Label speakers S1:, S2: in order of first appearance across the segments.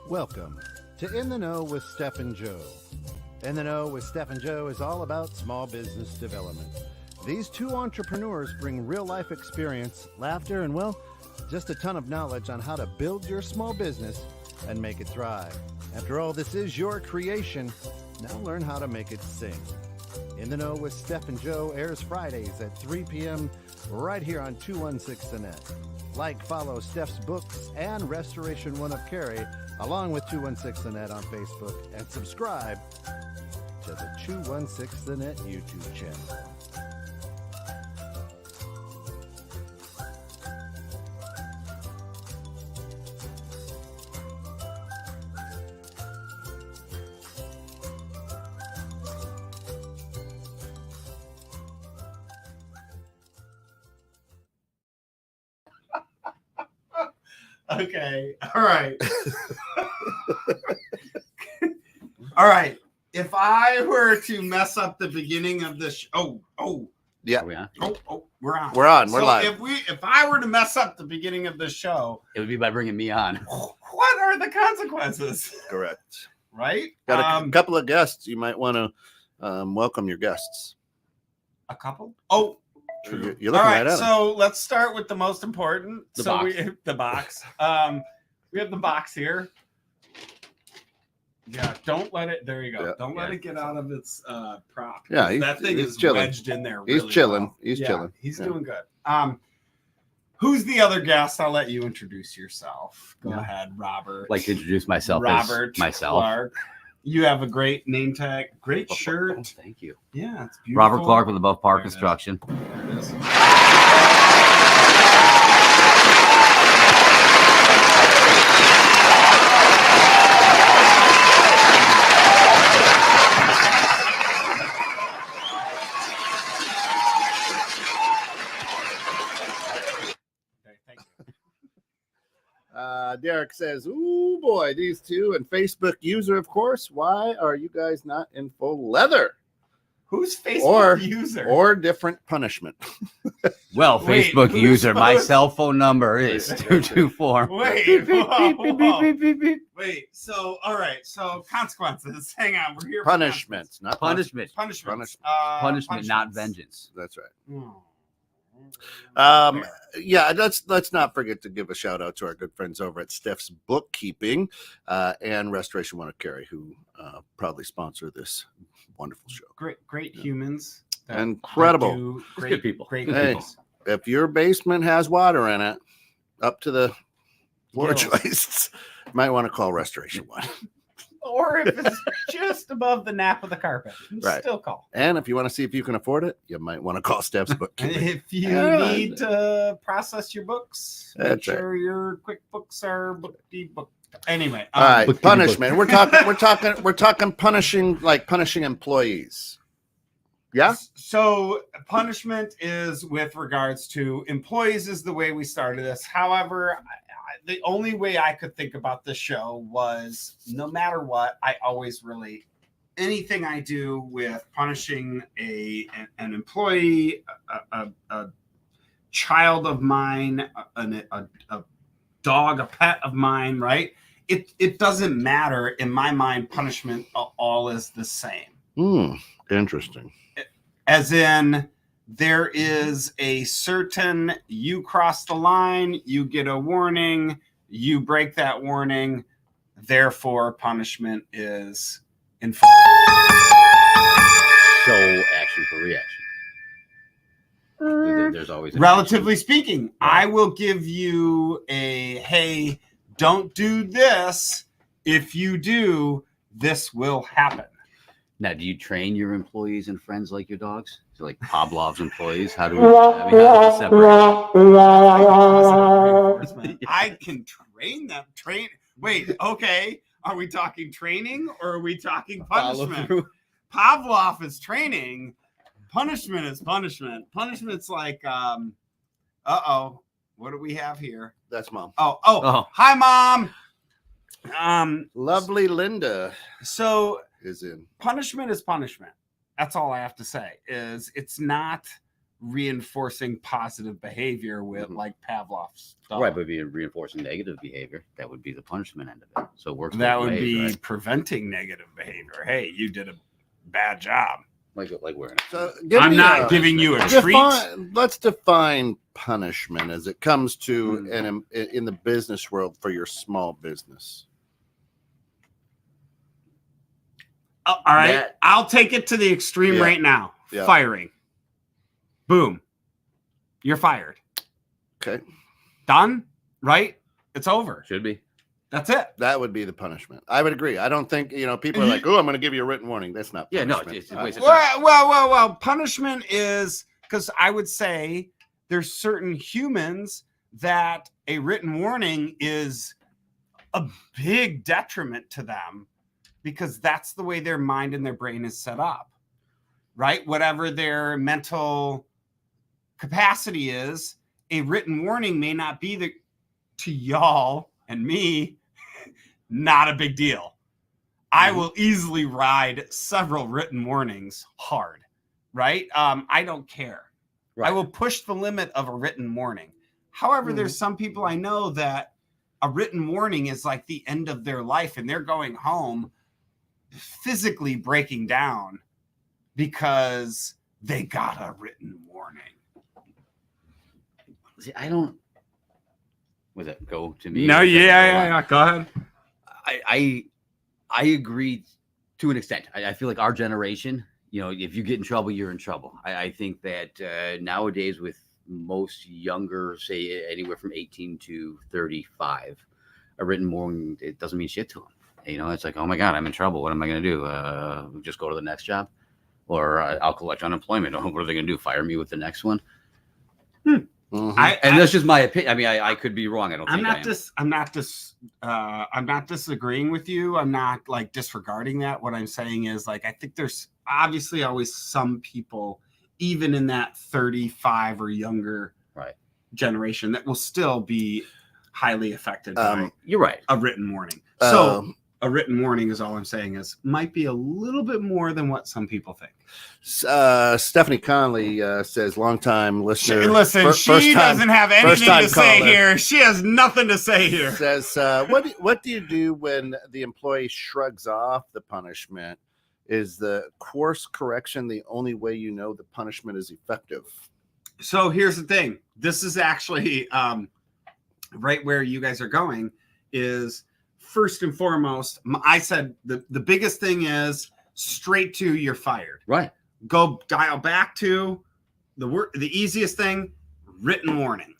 S1: Welcome to In the Know with Steph and Joe. In the Know with Steph and Joe is all about small business development. These two entrepreneurs bring real-life experience, laughter, and, well, just a ton of knowledge on how to build your small business and make it thrive. After all, this is your creation. Now learn how to make it sing. In the Know with Steph and Joe airs Fridays at 3 p.m. right here on 216 The Net. Like, follow Steph's books and Restoration One of Carrie, along with 216 The Net on Facebook, and subscribe to the 216 The Net YouTube channel.
S2: Okay. All right. All right. If I were to mess up the beginning of this,
S1: Yeah.
S3: Are we on?
S2: We're on.
S1: We're on. We're live.
S2: If I were to mess up the beginning of the show,
S3: It would be by bringing me on.
S2: what are the consequences?
S1: Correct.
S2: Right?
S1: Got a couple of guests. You might want to welcome your guests.
S2: A couple? Oh,
S1: You're
S2: all
S1: looking
S2: right.
S1: right at them.
S2: So let's start with the most important.
S3: The
S2: box. We have the box here. Yeah, don't let it. There you go.
S1: Yeah.
S2: Don't let it get out of its prop.
S1: Yeah,
S2: that thing
S1: he's
S2: is
S1: chilling.
S2: wedged in there. Really
S1: He's chilling.
S2: well.
S1: He's
S2: Yeah,
S1: chilling.
S2: He's
S1: Yeah.
S2: doing good. Who's the other guest? I'll let you introduce yourself. Go ahead, Robert.
S3: I'd like to introduce myself
S2: Robert
S3: as myself.
S2: Clark. You have a great name tag. Great
S3: Oh,
S2: shirt.
S3: thank you.
S2: Yeah, it's beautiful.
S3: Robert Clark with Above Park
S2: There it is.
S3: Construction.
S2: There it is. Okay, thank you.
S1: Derek says, "Ooh boy, these two and Facebook user, of course. Why are you guys not in full leather
S2: Who's Facebook user?
S1: or different punishment?"
S3: Well,
S2: Wait,
S3: Facebook
S2: who's
S3: user, my
S2: supposed-
S3: cell phone number is 224.
S2: Wait, whoa. Wait. So, all right. So, consequences. Hang on. We're here. for
S1: Punishments, not
S3: Punishment.
S2: Punishments.
S3: Punishment, not
S2: punishments.
S3: vengeance.
S1: That's right.
S2: Oh.
S1: Yeah, let's not forget to give a shout out to our good friends over at Steph's Bookkeeping and Restoration One of Carrie, who proudly sponsor this wonderful show.
S2: Great humans. that-
S1: Incredible.
S2: that do
S3: Just good people.
S2: Great
S1: Hey.
S2: people.
S1: If your basement has water in it, up to the floor
S2: Gills.
S1: joists, you might want to call Restoration One.
S2: Or if it's just above the nap of the carpet,
S1: Right.
S2: still call.
S1: And if you want to see if you can afford it, you might want to call Steph's
S2: And
S1: Bookkeeping.
S2: if you
S1: Yeah.
S2: need to process your books, make
S1: That's right.
S2: sure your QuickBooks are booked. Anyway,
S1: All right,
S3: Bookkeeping.
S1: punishment. We're talking punishing, like punishing employees. Yeah.
S2: So punishment is with regards to employees is the way we started this. However, the only way I could think about this show was no matter what, I always relate anything I do with punishing an employee, a child of mine, a dog, a pet of mine, right? It doesn't matter. In my mind, punishment all is the same.
S1: Interesting.
S2: As in, there is a certain, you cross the line, you get a warning, you break that warning, therefore punishment is enforced.
S3: So action for reaction. There's always
S2: Relatively speaking, I will give you a, hey, don't do this. If you do, this will happen.
S3: Now, do you train your employees and friends like your dogs? So like Pavlov's employees? How do we how does it separate?
S2: I can train them. Wait, okay. Are we talking training or are we talking punishment? Pavlov is training. Punishment is punishment. Punishment's like, what do we have here?
S1: That's Mom.
S2: Oh, hi, Mom.
S1: Lovely Linda
S2: So
S1: is in.
S2: punishment is punishment. That's all I have to say. Is it's not reinforcing positive behavior with like Pavlov's dog.
S3: Right, but if you're reinforcing negative behavior, that would be the punishment end of it. So it works.
S2: That
S3: both
S2: would
S3: ways,
S2: be
S3: right?
S2: preventing negative behavior. Hey, you did a bad job.
S3: like we're in.
S1: So
S2: I'm not giving you a treat.
S1: Let's define punishment as it comes to in the business world for your small business.
S2: All right, I'll take it to the extreme right now.
S1: Yeah.
S2: Firing. Boom. You're fired.
S1: Okay.
S2: Done? Right? It's over.
S3: Should be.
S2: That's it.
S1: That would be the punishment. I would agree. I don't think, people are like, oh, I'm going to give you a written warning. That's not punishment.
S3: It's a waste of time.
S2: Well, punishment is, because I would say there's certain humans that a written warning is a big detriment to them because that's the way their mind and their brain is set up, right? Whatever their mental capacity is, a written warning may not be to y'all and me, not a big deal. I will easily ride several written warnings hard, right? I don't care. Right. I will push the limit of a written warning. However, there's some people I know that a written warning is like the end of their life and they're going home physically breaking down because they got a written warning.
S3: See, I don't. Was it go to me?
S2: No, yeah. Go ahead.
S3: I agree to an extent. I feel like our generation, if you get in trouble, you're in trouble. I think that nowadays with most younger, say anywhere from 18 to 35, a written warning, it doesn't mean shit to them. It's like, oh my God, I'm in trouble. What am I going to do? Just go to the next job? Or I'll collect unemployment. What are they going to do? Fire me with the next one? That's just my opinion. I mean, I could be wrong. I'm not disagreeing with you. I'm not like disregarding that. What I'm saying is like, I think there's obviously always some people, even in that 35 or younger generation, that will still be highly affected by you're right.
S2: a written warning. So a written warning is all I'm saying is might be a little bit more than what some people think.
S1: Stephanie Conley says, longtime listener.
S2: She doesn't have anything to say here. She has nothing to say here.
S1: Says, what do you do when the employee shrugs off the punishment? Is the course correction the only way you know the punishment is effective?
S2: So here's the thing. This is actually right where you guys are going is first and foremost, I said the biggest thing is straight to you're fired.
S3: Right.
S2: Go dial back to the easiest thing, written warning.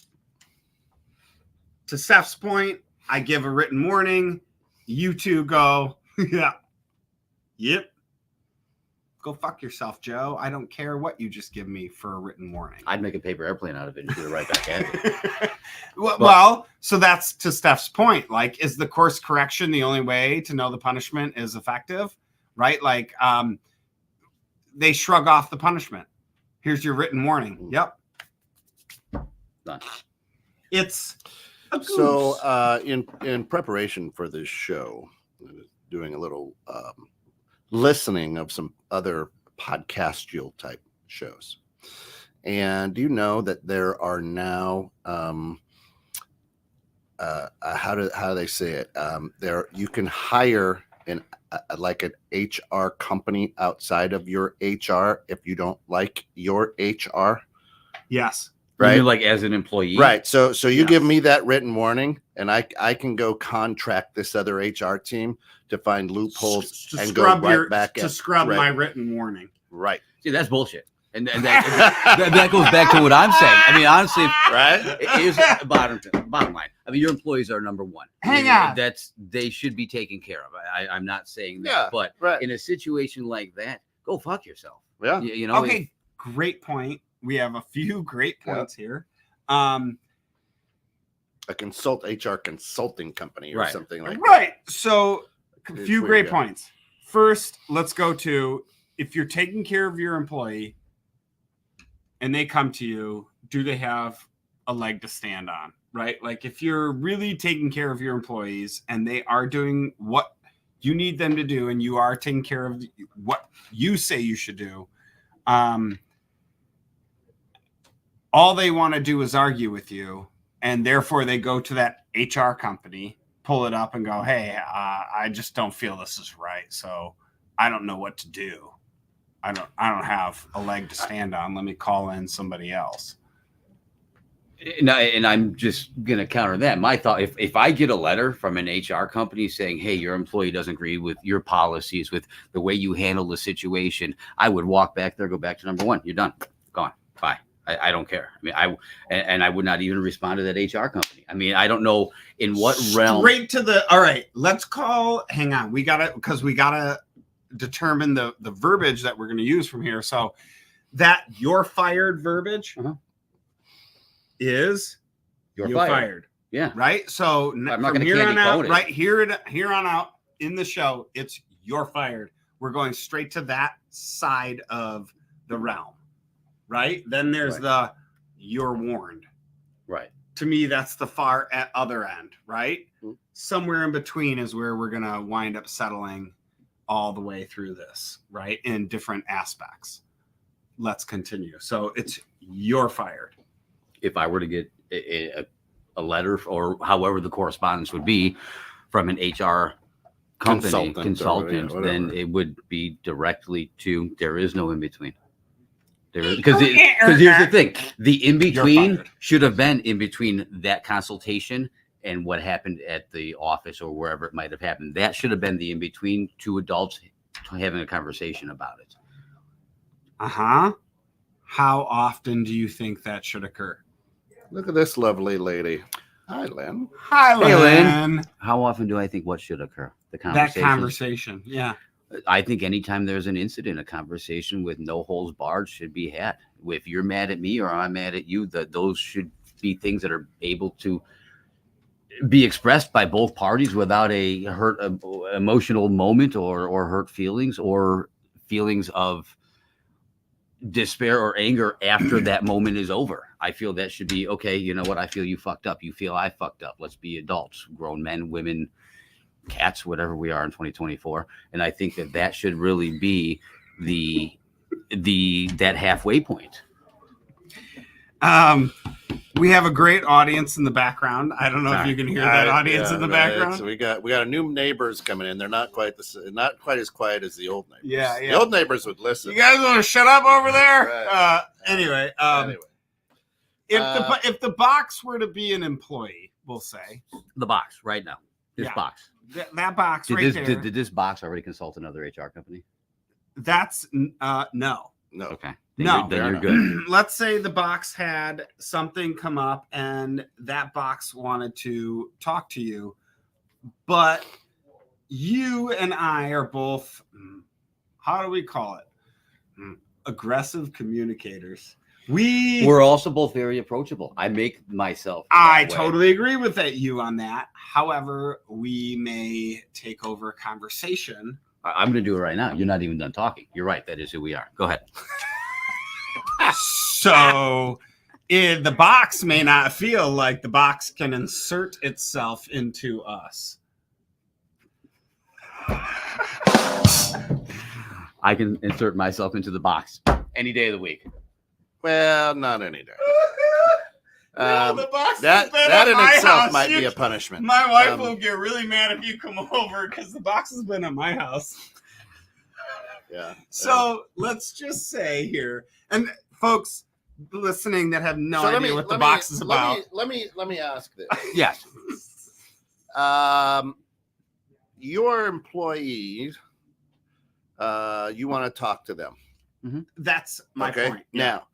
S2: To Steph's point, I give a written warning. You two go, yep. Go fuck yourself, Joe. I don't care what you just give me for a written warning.
S3: I'd make a paper airplane out of it and do it right back at you.
S2: Well, so that's to Steph's point. Like, is the course correction the only way to know the punishment is effective? Right? Like, they shrug off the punishment. Here's your written warning. Yep.
S3: Done.
S2: It's a goose.
S1: So in preparation for this show, doing a little listening of some other podcastual type shows. And do you know that there are now how do they say it? There you can hire an HR company outside of your HR if you don't like your HR.
S2: Yes.
S1: Right.
S3: You mean like as an employee.
S1: Right. So you give me that written warning and I can go contract this other HR team to find loopholes and go right back
S2: to scrub my written warning.
S1: Right.
S3: See, that's bullshit. And that goes back to what I'm saying. I mean, honestly,
S1: right?
S3: Here's bottom line. I mean, your employees are number one.
S2: Hang on.
S3: They should be taken care of. I'm not saying that, but in a situation like that, go fuck yourself.
S1: Yeah.
S2: Okay. Great point. We have a few great points here. A
S1: HR consulting company or something like that.
S2: Right. So a few great points. First, let's go to if you're taking care of your employee and they come to you, do they have a leg to stand on? Right? Like if you're really taking care of your employees and they are doing what you need them to do and you are taking care of what you say you should do, all they want to do is argue with you, and therefore they go to that HR company, pull it up, and go, "Hey, I just don't feel this is right, so I don't know what to do. I don't have a leg to stand on. Let me call in somebody else."
S3: And I'm just going to counter that. My thought, if I get a letter from an HR company saying, hey, your employee doesn't agree with your policies, with the way you handle the situation, I would walk back there, go back to number one. You're done. Gone. Bye. I don't care. I mean, I would not even respond to that HR company. I mean, I don't know in what realm.
S2: Straight to the, all right, let's call, hang on. We got to determine the verbiage that we're going to use from here. So that "you're fired" verbiage is you're fired.
S3: Yeah.
S2: Right. So
S3: I'm not
S2: from
S3: going to
S2: here on out,
S3: it.
S2: right here on out in the show, it's "you're fired." We're going straight to that side of the realm. Right. Then there's the "you're warned."
S3: Right.
S2: To me, that's the far other end. Right.
S3: Mm-hmm.
S2: Somewhere in between is where we're going to wind up settling all the way through this. Right. In different aspects. Let's continue. So it's "you're fired."
S3: If I were to get a letter, or however the correspondence would be, from an HR company consultant, then it would be directly to, there is no in between. Because here's the thing, the in between should have been in between that consultation and what happened at the office or wherever it might have happened. That should have been the in between, two adults having a conversation about it.
S2: How often do you think that should occur?
S4: Look at this lovely lady. Hi, Lynn.
S2: Hi, Lynn.
S3: Hey, Lynn. How often do I think what should occur?
S2: That conversation. Yeah.
S3: I think anytime there's an incident, a conversation with no holds barred should be had. If you're mad at me or I'm mad at you, those should be things that are able to be expressed by both parties without a hurt emotional moment or hurt feelings or feelings of despair or anger after that moment is over. I feel that should be, okay, you know what? I feel you fucked up. You feel I fucked up. Let's be adults, grown men, women, cats, whatever we are in 2024. And I think that should really be that halfway point.
S2: We have a great audience in the background. I don't know if you can hear that audience in the background.
S4: So we got a new neighbors coming in. They're not quite as quiet as the old neighbors.
S2: Yeah.
S4: The old neighbors would listen.
S2: You guys want to shut up over there?
S4: Right.
S2: Anyway. If the box were to be an employee, we'll say
S3: the box right now. This box.
S2: That box there.
S3: Did this box already consult another HR company?
S2: That's no.
S4: No.
S3: Okay.
S2: Then
S3: you're good.
S2: Let's say the box had something come up and that box wanted to talk to you, but you and I are both, how do we call it? Aggressive communicators. We're
S3: also both very approachable. I make myself.
S2: I totally agree with you on that. However, we may take over a conversation.
S3: I'm going to do it right now. You're not even done talking. You're right. That is who we are. Go ahead.
S2: So the box may not feel like the box can insert itself into us.
S3: I can insert myself into the box any day of the week.
S4: Well, not any day.
S2: The box
S4: that in itself might be a punishment.
S2: My wife will get really mad if you come over because the box has been at my house.
S4: Yeah.
S2: So let's just say here, and folks listening that have no idea what the box is about.
S4: Let me ask this.
S3: Yes.
S4: Your employees, you want to talk to them.
S3: Mm-hmm.
S2: That's my point.
S4: Now,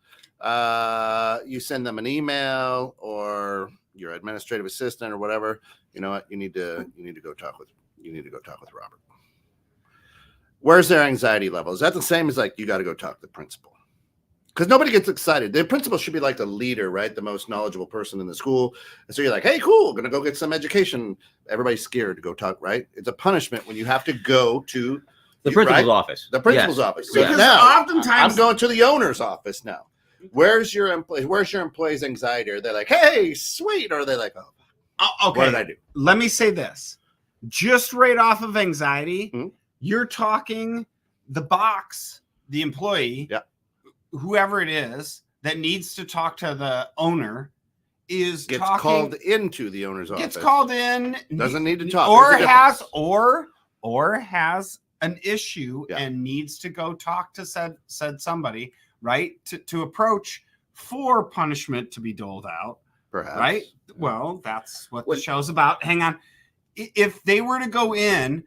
S4: you send them an email or your administrative assistant or whatever. You know what? You need to go talk with Robert. Where's their anxiety level? Is that the same as like you got to go talk to the principal? Because nobody gets excited. The principal should be like the leader, right? The most knowledgeable person in the school. And so you're like, hey, cool, gonna go get some education. Everybody's scared to go talk, right? It's a punishment when you have to go to
S3: the principal's office.
S4: The principal's office.
S2: So now, oftentimes
S4: I'm going to the owner's office now. Where's your employee's anxiety? Are they like, hey, sweet? Or are they like, oh,
S2: okay.
S4: What did I do?
S2: Let me say this. Just right off of anxiety, you're talking the box, the employee, whoever it is, that needs to talk to the owner is
S4: Gets
S2: talking,
S4: called into the owner's office.
S2: gets called in,
S4: Doesn't need to talk.
S2: or
S4: There's a
S2: has
S4: difference.
S2: or has an issue
S4: Yeah.
S2: and needs to go talk to said somebody, right? To approach for punishment to be doled out,
S4: Perhaps.
S2: right? Well, that's what the show's about. Hang on. If they were to go in,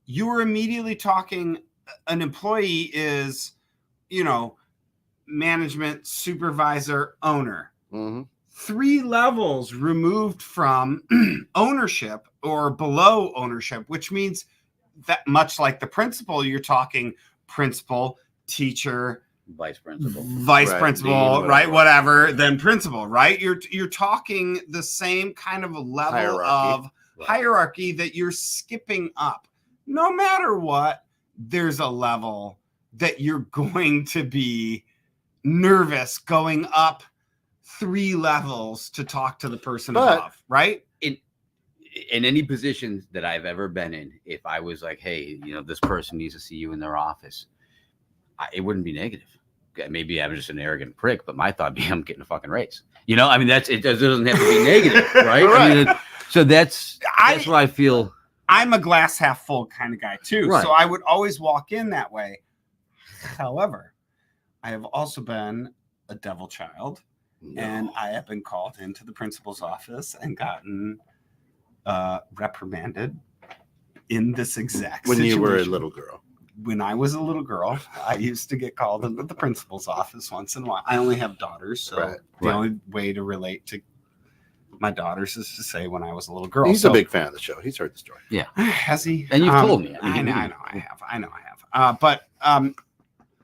S2: you were immediately talking, an employee is, management, supervisor, owner.
S4: Mm-hmm.
S2: 3 levels removed from ownership or below ownership, which means that much like the principal, you're talking principal, teacher,
S3: Vice principal.
S2: vice
S4: Right,
S2: principal,
S4: dean,
S2: right?
S4: whatever.
S2: Whatever, then principal, right? You're talking the same kind of level of hierarchy that you're skipping up. No matter what, there's a level that you're going to be nervous going up 3 levels to talk to the person above, right?
S3: In any position that I've ever been in, if I was like, hey, this person needs to see you in their office, it wouldn't be negative. Maybe I'm just an arrogant prick, but my thought would be I'm getting a fucking raise. It doesn't have to be negative, right?
S4: Right.
S3: So that's what I feel.
S2: I'm a glass half full kind of guy too.
S3: Right.
S2: So I would always walk in that way. However, I have also been a devil child, and I have been called into the principal's office and gotten reprimanded in this exact
S4: When
S2: situation.
S4: you were a little girl.
S2: When I was a little girl, I used to get called into the principal's office once in a while. I only have daughters, so the only way to relate to my daughters is to say when I was a little girl.
S4: He's a big fan of the show. He's heard the story.
S3: Yeah.
S2: Has he?
S3: And you've told me.
S2: I know I have. But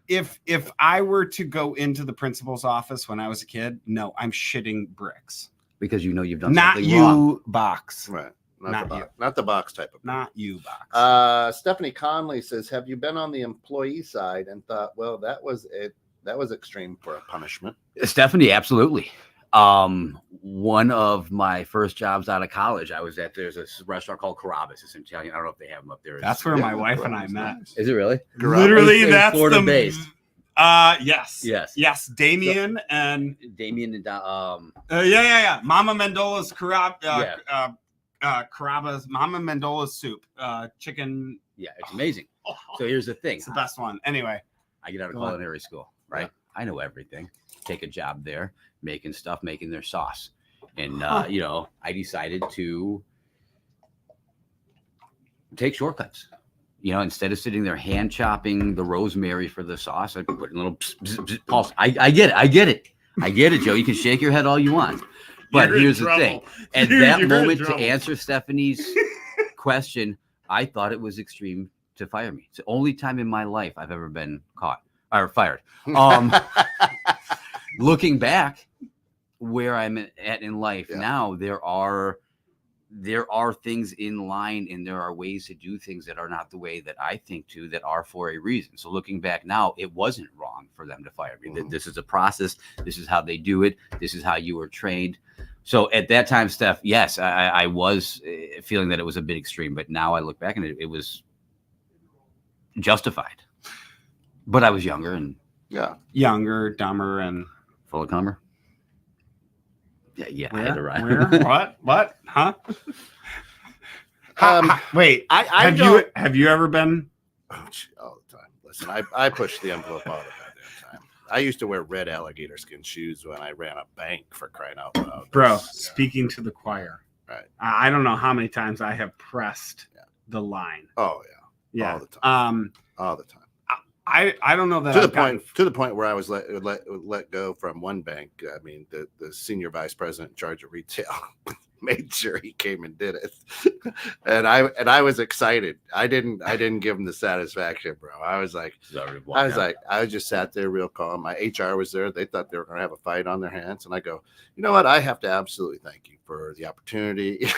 S2: if I were to go into the principal's office when I was a kid, no, I'm shitting bricks.
S3: Because you've done
S2: Not
S3: something
S2: you,
S3: wrong.
S2: box.
S4: Right.
S2: Not
S4: the
S2: you.
S4: box. Not the box type of.
S2: Not you, box.
S4: Stephanie Conley says, have you been on the employee side and thought, well, that was it. That was extreme for a punishment.
S3: Stephanie, absolutely. One of my first jobs out of college, I was at, there's a restaurant called Carrabba's. It's Italian. I don't know if they have them up there.
S2: That's where my wife and I met.
S3: Is it really?
S2: Literally,
S3: It's
S2: that's
S3: Florida
S2: the
S3: based.
S2: Yes. Damien and Mama Mendola's Carrabba's Mama Mendola's soup, chicken.
S3: Yeah, it's amazing. So here's the thing.
S2: It's the best one. Anyway,
S3: I get out of culinary school, right? Yeah. I know everything. Take a job there, making their sauce. And, I decided to take shortcuts. Instead of sitting there hand chopping the rosemary for the sauce, I put a little pulse. I get it, Joe. You can shake your head all you want. But here's the thing. At that moment, to answer Stephanie's question, I thought it was extreme to fire me. It's the only time in my life I've ever been caught or fired. Looking back where I'm at in life now, there are things in line and there are ways to do things that are not the way that I think to, that are for a reason. So looking back now, it wasn't wrong for them to fire me. Mm-hmm. This is a process. This is how they do it. This is how you were trained. So at that time, Steph, yes, I was feeling that it was a bit extreme, but now I look back and it was justified. But I was younger and
S2: younger, dumber, and
S3: full of cumber. Yeah, I had to ride.
S2: Where? What? Huh? Wait, have you ever been?
S4: All the time. Listen, I pushed the envelope all the goddamn time. I used to wear red alligator skin shoes when I ran a bank, for crying out loud.
S2: Bro, speaking to the choir.
S4: Right.
S2: I don't know how many times I have pressed the line.
S4: Oh yeah.
S2: Yeah.
S4: All the time. All the time.
S2: I don't know that
S4: to the point where I was let go from one bank. I mean, the senior vice president in charge of retail made sure he came and did it, and I was excited. I didn't give him the satisfaction, bro. I was just sat there real calm. My HR was there. They thought they were going to have a fight on their hands, and I go, you know what? I have to absolutely thank you for the opportunity.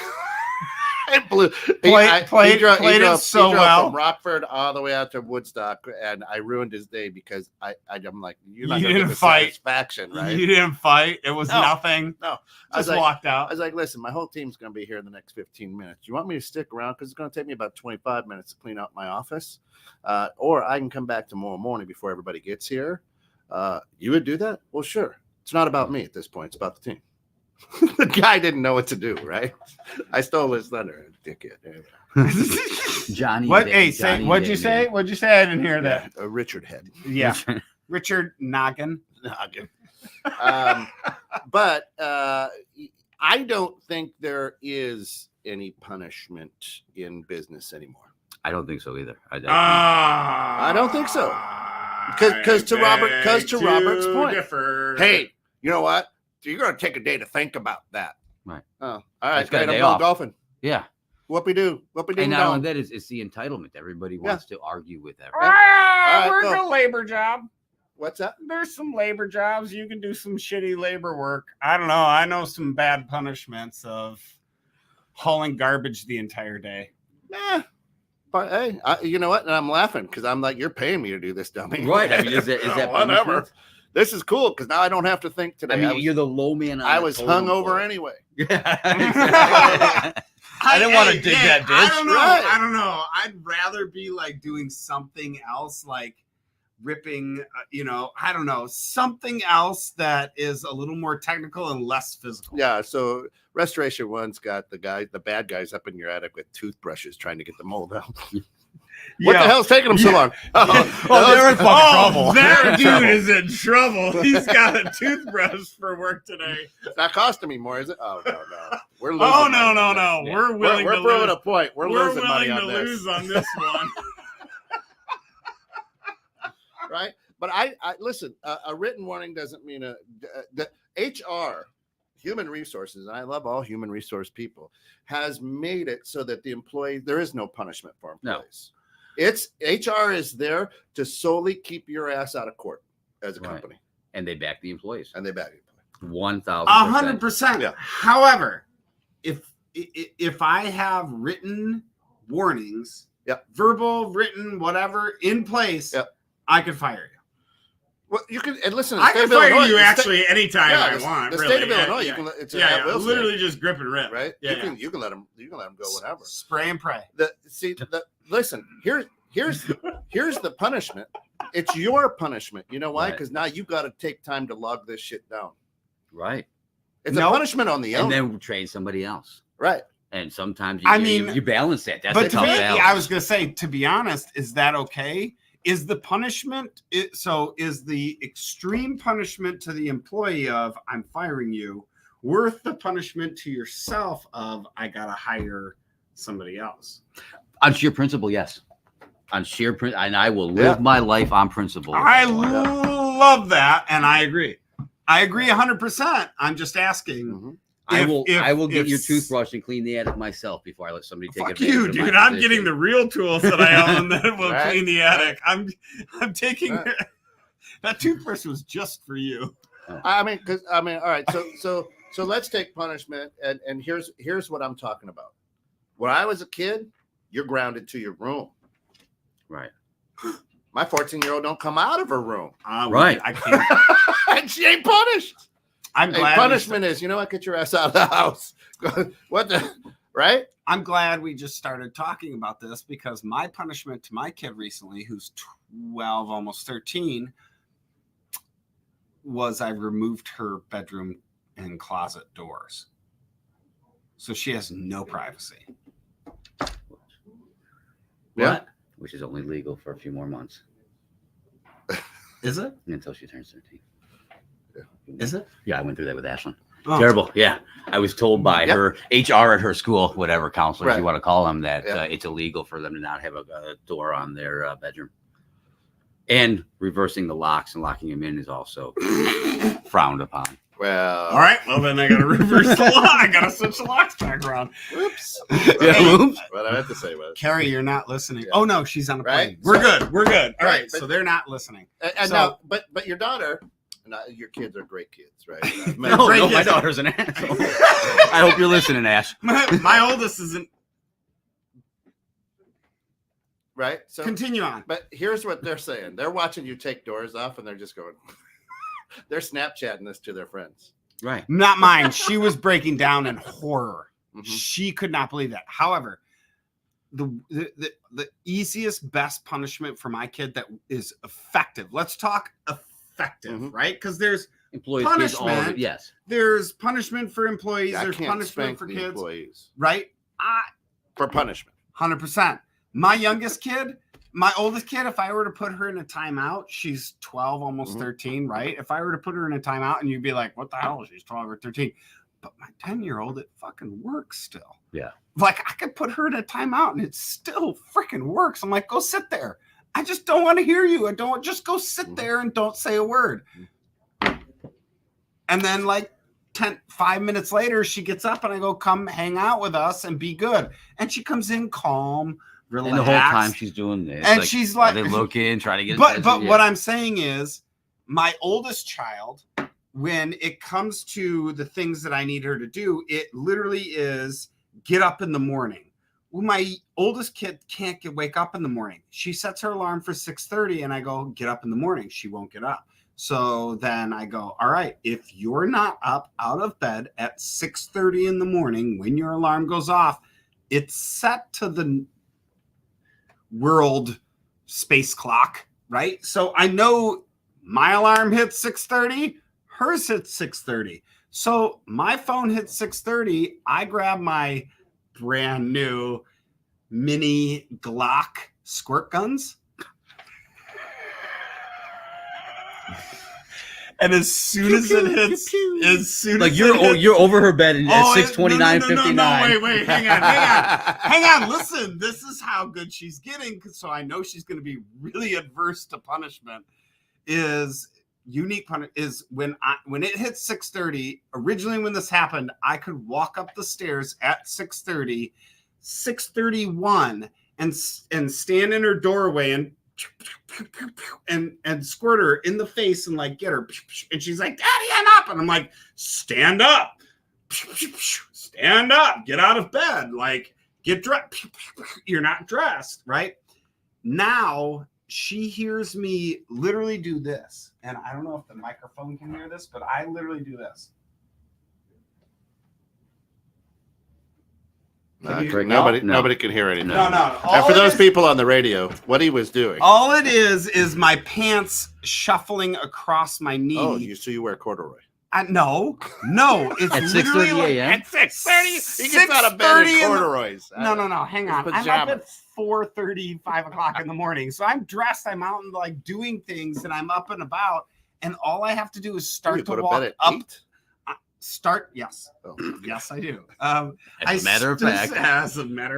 S4: Played it so well from Rockford all the way out to Woodstock, and I ruined his day because I'm like, you're not going to get the satisfaction, right?
S2: You didn't fight. It was nothing.
S4: No,
S2: just walked out.
S4: I was like, listen, my whole team's going to be here in the next 15 minutes. You want me to stick around because it's going to take me about 25 minutes to clean out my office, or I can come back tomorrow morning before everybody gets here. You would do that? Well, sure. It's not about me at this point. It's about the team. The guy didn't know what to do, right? I stole his thunder, dickhead.
S3: Johnny.
S2: What?
S3: Day-
S2: Hey, say
S3: Johnny
S2: what'd
S3: Day,
S2: you say?
S3: man.
S2: What'd you say? I didn't hear that.
S4: A Richard head.
S2: Yeah, Richard Noggin.
S4: But I don't think there is any punishment in business anymore.
S3: I don't think so either.
S4: I don't think so. Because to Robert's point, hey, you know what? You're going to take a day to think about that.
S3: Right.
S4: Oh, all right.
S3: It's got a
S4: Great, I'm
S3: day
S4: going
S3: off.
S4: golfing.
S3: Yeah.
S4: Whoopie-doo.
S3: And not only that, it's the entitlement. Everybody wants to argue with everyone.
S4: right,
S2: Work
S4: go.
S2: a labor job.
S4: What's that?
S2: There's some labor jobs. You can do some shitty labor work. I don't know. I know some bad punishments of hauling garbage the entire day.
S4: Nah. But hey, you know what? And I'm laughing because I'm like, you're paying me to do this, dummy.
S3: Right. I mean, is that
S4: whatever?
S3: punishment?
S4: This is cool because now I don't have to think today.
S3: I mean, you're the low man. On
S4: I
S3: the
S4: was
S3: totem
S4: hungover
S3: pole.
S4: anyway.
S3: Yeah.
S2: I
S5: didn't want to dig that ditch.
S2: I don't know.
S4: Right.
S2: I don't know. I'd rather be like doing something else, like ripping, I don't know, something else that is a little more technical and less physical.
S4: Yeah. So Restoration One's got the bad guys up in your attic with toothbrushes trying to get the mold out. What the hell's taking them so long?
S5: They're in trouble.
S2: That dude is in trouble. He's got a toothbrush for work today.
S4: It's not costing me more, is it? Oh no. We're losing.
S2: Oh
S4: money
S2: no.
S4: on this.
S3: Yeah.
S2: We're willing
S4: We're
S2: to
S4: proving
S2: lose.
S4: a point. We're losing money
S2: willing
S4: on
S2: to
S4: this.
S2: lose on this one.
S4: Right? But I listen. A written warning doesn't mean the HR, human resources, and I love all human resource people, has made it so that the employee there is no punishment for employees. It's HR is there to solely keep your ass out of court as a company,
S3: And they back the employees.
S4: and they back you.
S3: 1,000%.
S2: 100%.
S4: Yeah.
S2: However, if I have written warnings, verbal, written, whatever in place, I could fire you.
S4: Well, you can and listen.
S2: I can fire you actually anytime I want.
S4: The
S2: really.
S4: state of Illinois, you can. It's a at-will state,
S2: literally just grip and rip.
S4: right?
S2: Yeah,
S4: You can let them. You can let them go whenever.
S2: Spray and pray.
S4: Listen. Here's the punishment. It's your punishment. You know why?
S3: Right.
S4: Because now you've got to take time to log this shit down.
S3: Right.
S4: It's a punishment on the
S3: And
S4: owner.
S3: then train somebody else.
S4: Right.
S3: And sometimes you balance that. That's
S2: But
S3: a tough balance.
S2: I was going to say, to be honest, is that okay? Is the punishment is the extreme punishment to the employee of I'm firing you worth the punishment to yourself of I gotta hire somebody else?
S3: On sheer principle, yes. On sheer principle, and I will live my life on principle.
S2: I love that, and I agree. I agree 100%. I'm just asking.
S4: Mm-hmm.
S3: I will get your toothbrush and clean the attic myself before I let somebody take
S2: Fuck
S3: advantage
S2: you,
S3: of my
S2: dude. I'm
S3: position.
S2: getting the real tools that I own that will
S4: Right.
S2: clean the attic. I'm taking that toothbrush was just for you.
S4: I mean, all right. So let's take punishment, and here's what I'm talking about. When I was a kid, you're grounded to your room.
S3: Right.
S4: My 14-year-old don't come out of her room.
S3: Right.
S2: I can't.
S4: And she ain't punished.
S2: I'm
S4: Hey,
S2: glad.
S4: punishment is, you know what? Get your ass out of the house. What the? Right?
S2: I'm glad we just started talking about this because my punishment to my kid recently, who's 12, almost 13, was I removed her bedroom and closet doors. So she has no privacy.
S4: Yeah.
S3: What? Which is only legal for a few more months
S2: Is it?
S3: until she turns 13.
S2: Is it?
S3: Yeah, I went through that with Ashlyn.
S2: Oh.
S3: Terrible. Yeah. I was told by her HR at her school, whatever counselors
S4: Right.
S3: you want to call them, that
S4: Yeah.
S3: it's illegal for them to not have a door on their bedroom. And reversing the locks and locking them in is also frowned upon.
S4: Well,
S2: All right. Well, then I got to reverse the lock. I got to switch the locks back around.
S4: Whoops.
S3: Yeah,
S4: What I have to say was,
S2: Carrie, you're not listening.
S4: Yeah.
S2: Oh, no, she's on a plane.
S4: Right.
S2: We're good. We're good. All
S4: Right,
S2: right.
S4: but-
S2: So they're not listening.
S4: and
S2: So-
S4: now, but your daughter, your kids are great kids, right?
S3: No,
S2: Great
S3: no, my
S2: kids.
S3: daughter's an asshole. I hope you're listening, Ash.
S2: My oldest isn't.
S4: Right. So,
S2: Continue on.
S4: but here's what they're saying: they're watching you take doors off, and they're just going. They're Snapchatting this to their friends.
S3: Right.
S2: Not mine. She was breaking down in horror.
S4: Mhm.
S2: She could not believe that. However, the easiest, best punishment for my kid that is effective. Let's talk effective,
S4: Mhm.
S2: right? Because there's
S3: Employees, kids, all of it.
S2: punishment.
S3: Yes.
S2: There's punishment for employees.
S4: I
S2: There's
S4: can't
S2: punishment
S4: spank
S2: for
S4: the
S2: kids,
S4: employees
S2: right?
S4: for punishment.
S2: 100%. My youngest kid, my oldest kid, if I were to put her in a timeout, she's 12, almost 13, right? If I were to put her in a timeout and you'd be like, what the hell? She's 12 or 13. But my 10-year-old, it fucking works still.
S3: Yeah.
S2: Like I could put her in a timeout and it still freaking works. I'm like, go sit there. I just don't want to hear you. I don't just go sit there and don't say a word. And then like 5 minutes later, she gets up and I go, come hang out with us and be good. And she comes in calm, relaxed.
S3: And the whole time she's doing this.
S2: And she's like,
S3: they looking, trying to get
S2: but what I'm saying is my oldest child, when it comes to the things that I need her to do, it literally is get up in the morning. Well, my oldest kid can't wake up in the morning. She sets her alarm for 6:30 and I go, get up in the morning. She won't get up. So then I go, all right, if you're not up out of bed at 6:30 in the morning when your alarm goes off, it's set to the world space clock, right? So I know my alarm hits 6:30, hers hits 6:30. So my phone hits 6:30. I grab my brand new mini Glock squirt guns. And as soon as it hits, as soon
S3: like
S2: as
S3: you're over her bed at 6:29:59.
S2: No, wait, hang on. Listen, this is how good she's getting. So I know she's going to be really adverse to punishment. Is when it hits 6:30. Originally, when this happened, I could walk up the stairs at 6:30, 6:31, and stand in her doorway and squirt her in the face and like get her, and she's like, Daddy, I'm up, and I'm like, stand up, get out of bed, like get dressed. You're not dressed, right? Now she hears me literally do this, and I don't know if the microphone can hear this, but I literally do this.
S4: Nobody can hear anything.
S2: No.
S4: And for those people on the radio, what he was doing.
S2: All it is my pants shuffling across my knee.
S4: Oh, so you wear corduroy?
S2: No. It's
S3: At
S2: literally
S3: 6:30 a.m.
S2: At 6:30.
S4: He gets out of bed in corduroys.
S2: No. Hang on. I'm up
S4: Pajamas.
S2: at 4:30, 5 o'clock in the morning. So I'm dressed. I'm out and like doing things, and I'm up and about. And all I have to do is start to walk
S4: bed at
S2: up.
S4: 8?
S2: Yes.
S4: Oh.
S2: Yes, I do.
S3: As a matter of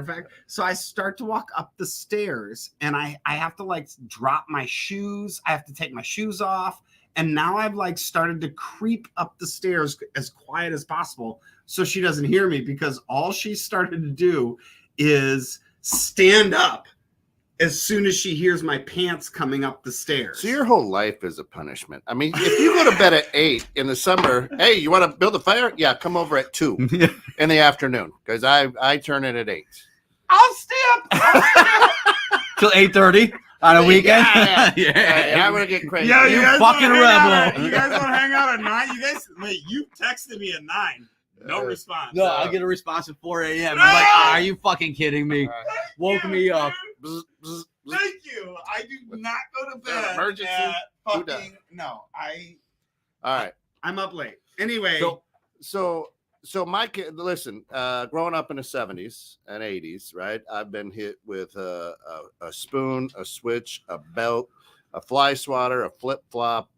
S3: fact.
S2: So I start to walk up the stairs, and I have to like drop my shoes. I have to take my shoes off. And now I've like started to creep up the stairs as quiet as possible so she doesn't hear me, because all she started to do is stand up as soon as she hears my pants coming up the stairs.
S4: So your whole life is a punishment. I mean, if you go to bed at 8 in the summer, hey, you want to build a fire? Yeah, come over at 2 in the afternoon, because I turn it at 8.
S2: I'll stay up
S3: Till 8:30 on a weekend.
S4: Yeah, I'm gonna get crazy.
S2: Yeah,
S3: You
S2: guys
S3: fucking
S2: wanna hang out
S3: rebel.
S2: You guys want to hang out at 9? You guys, wait, you texted me at 9. No response.
S3: No, I'll get a response at 4 a.m. I'm like, are you fucking kidding me? Woke me up.
S2: Thank you. I do not go to bed.
S4: Emergency?
S2: At
S4: Who does?
S2: fucking no.
S4: All right.
S2: I'm up late. Anyway.
S4: So my kid, listen, growing up in the 70s and 80s, right? I've been hit with a spoon, a switch, a belt, a fly swatter, a flip flop.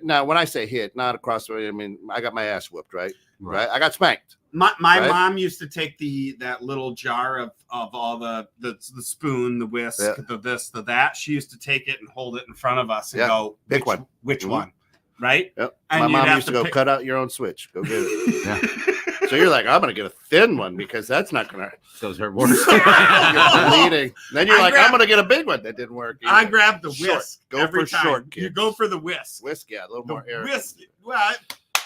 S4: Now, when I say hit, not across the way, I mean, I got my ass whooped, right? I got spanked.
S2: My
S4: right?
S2: mom used to take that little jar of all the spoon, the whisk, the this, the that. She used to take it and hold it in front of us and go,
S4: pick one.
S2: Which one? Right?
S4: Yep.
S2: And
S4: my
S2: you'd
S4: mom
S2: have
S4: used to
S2: to
S4: go cut out your own switch. Go get it. So you're like, I'm gonna get a thin one because that's not gonna.
S3: Those hurt worse.
S4: You're bleeding. Then you're like, I'm gonna get a big one. That didn't work.
S2: I grabbed the whisk.
S4: Go
S2: every
S4: for
S2: time.
S4: short, kids.
S2: You go for the whisk.
S4: Whisk, yeah, a little more air.
S2: Whisk. Well,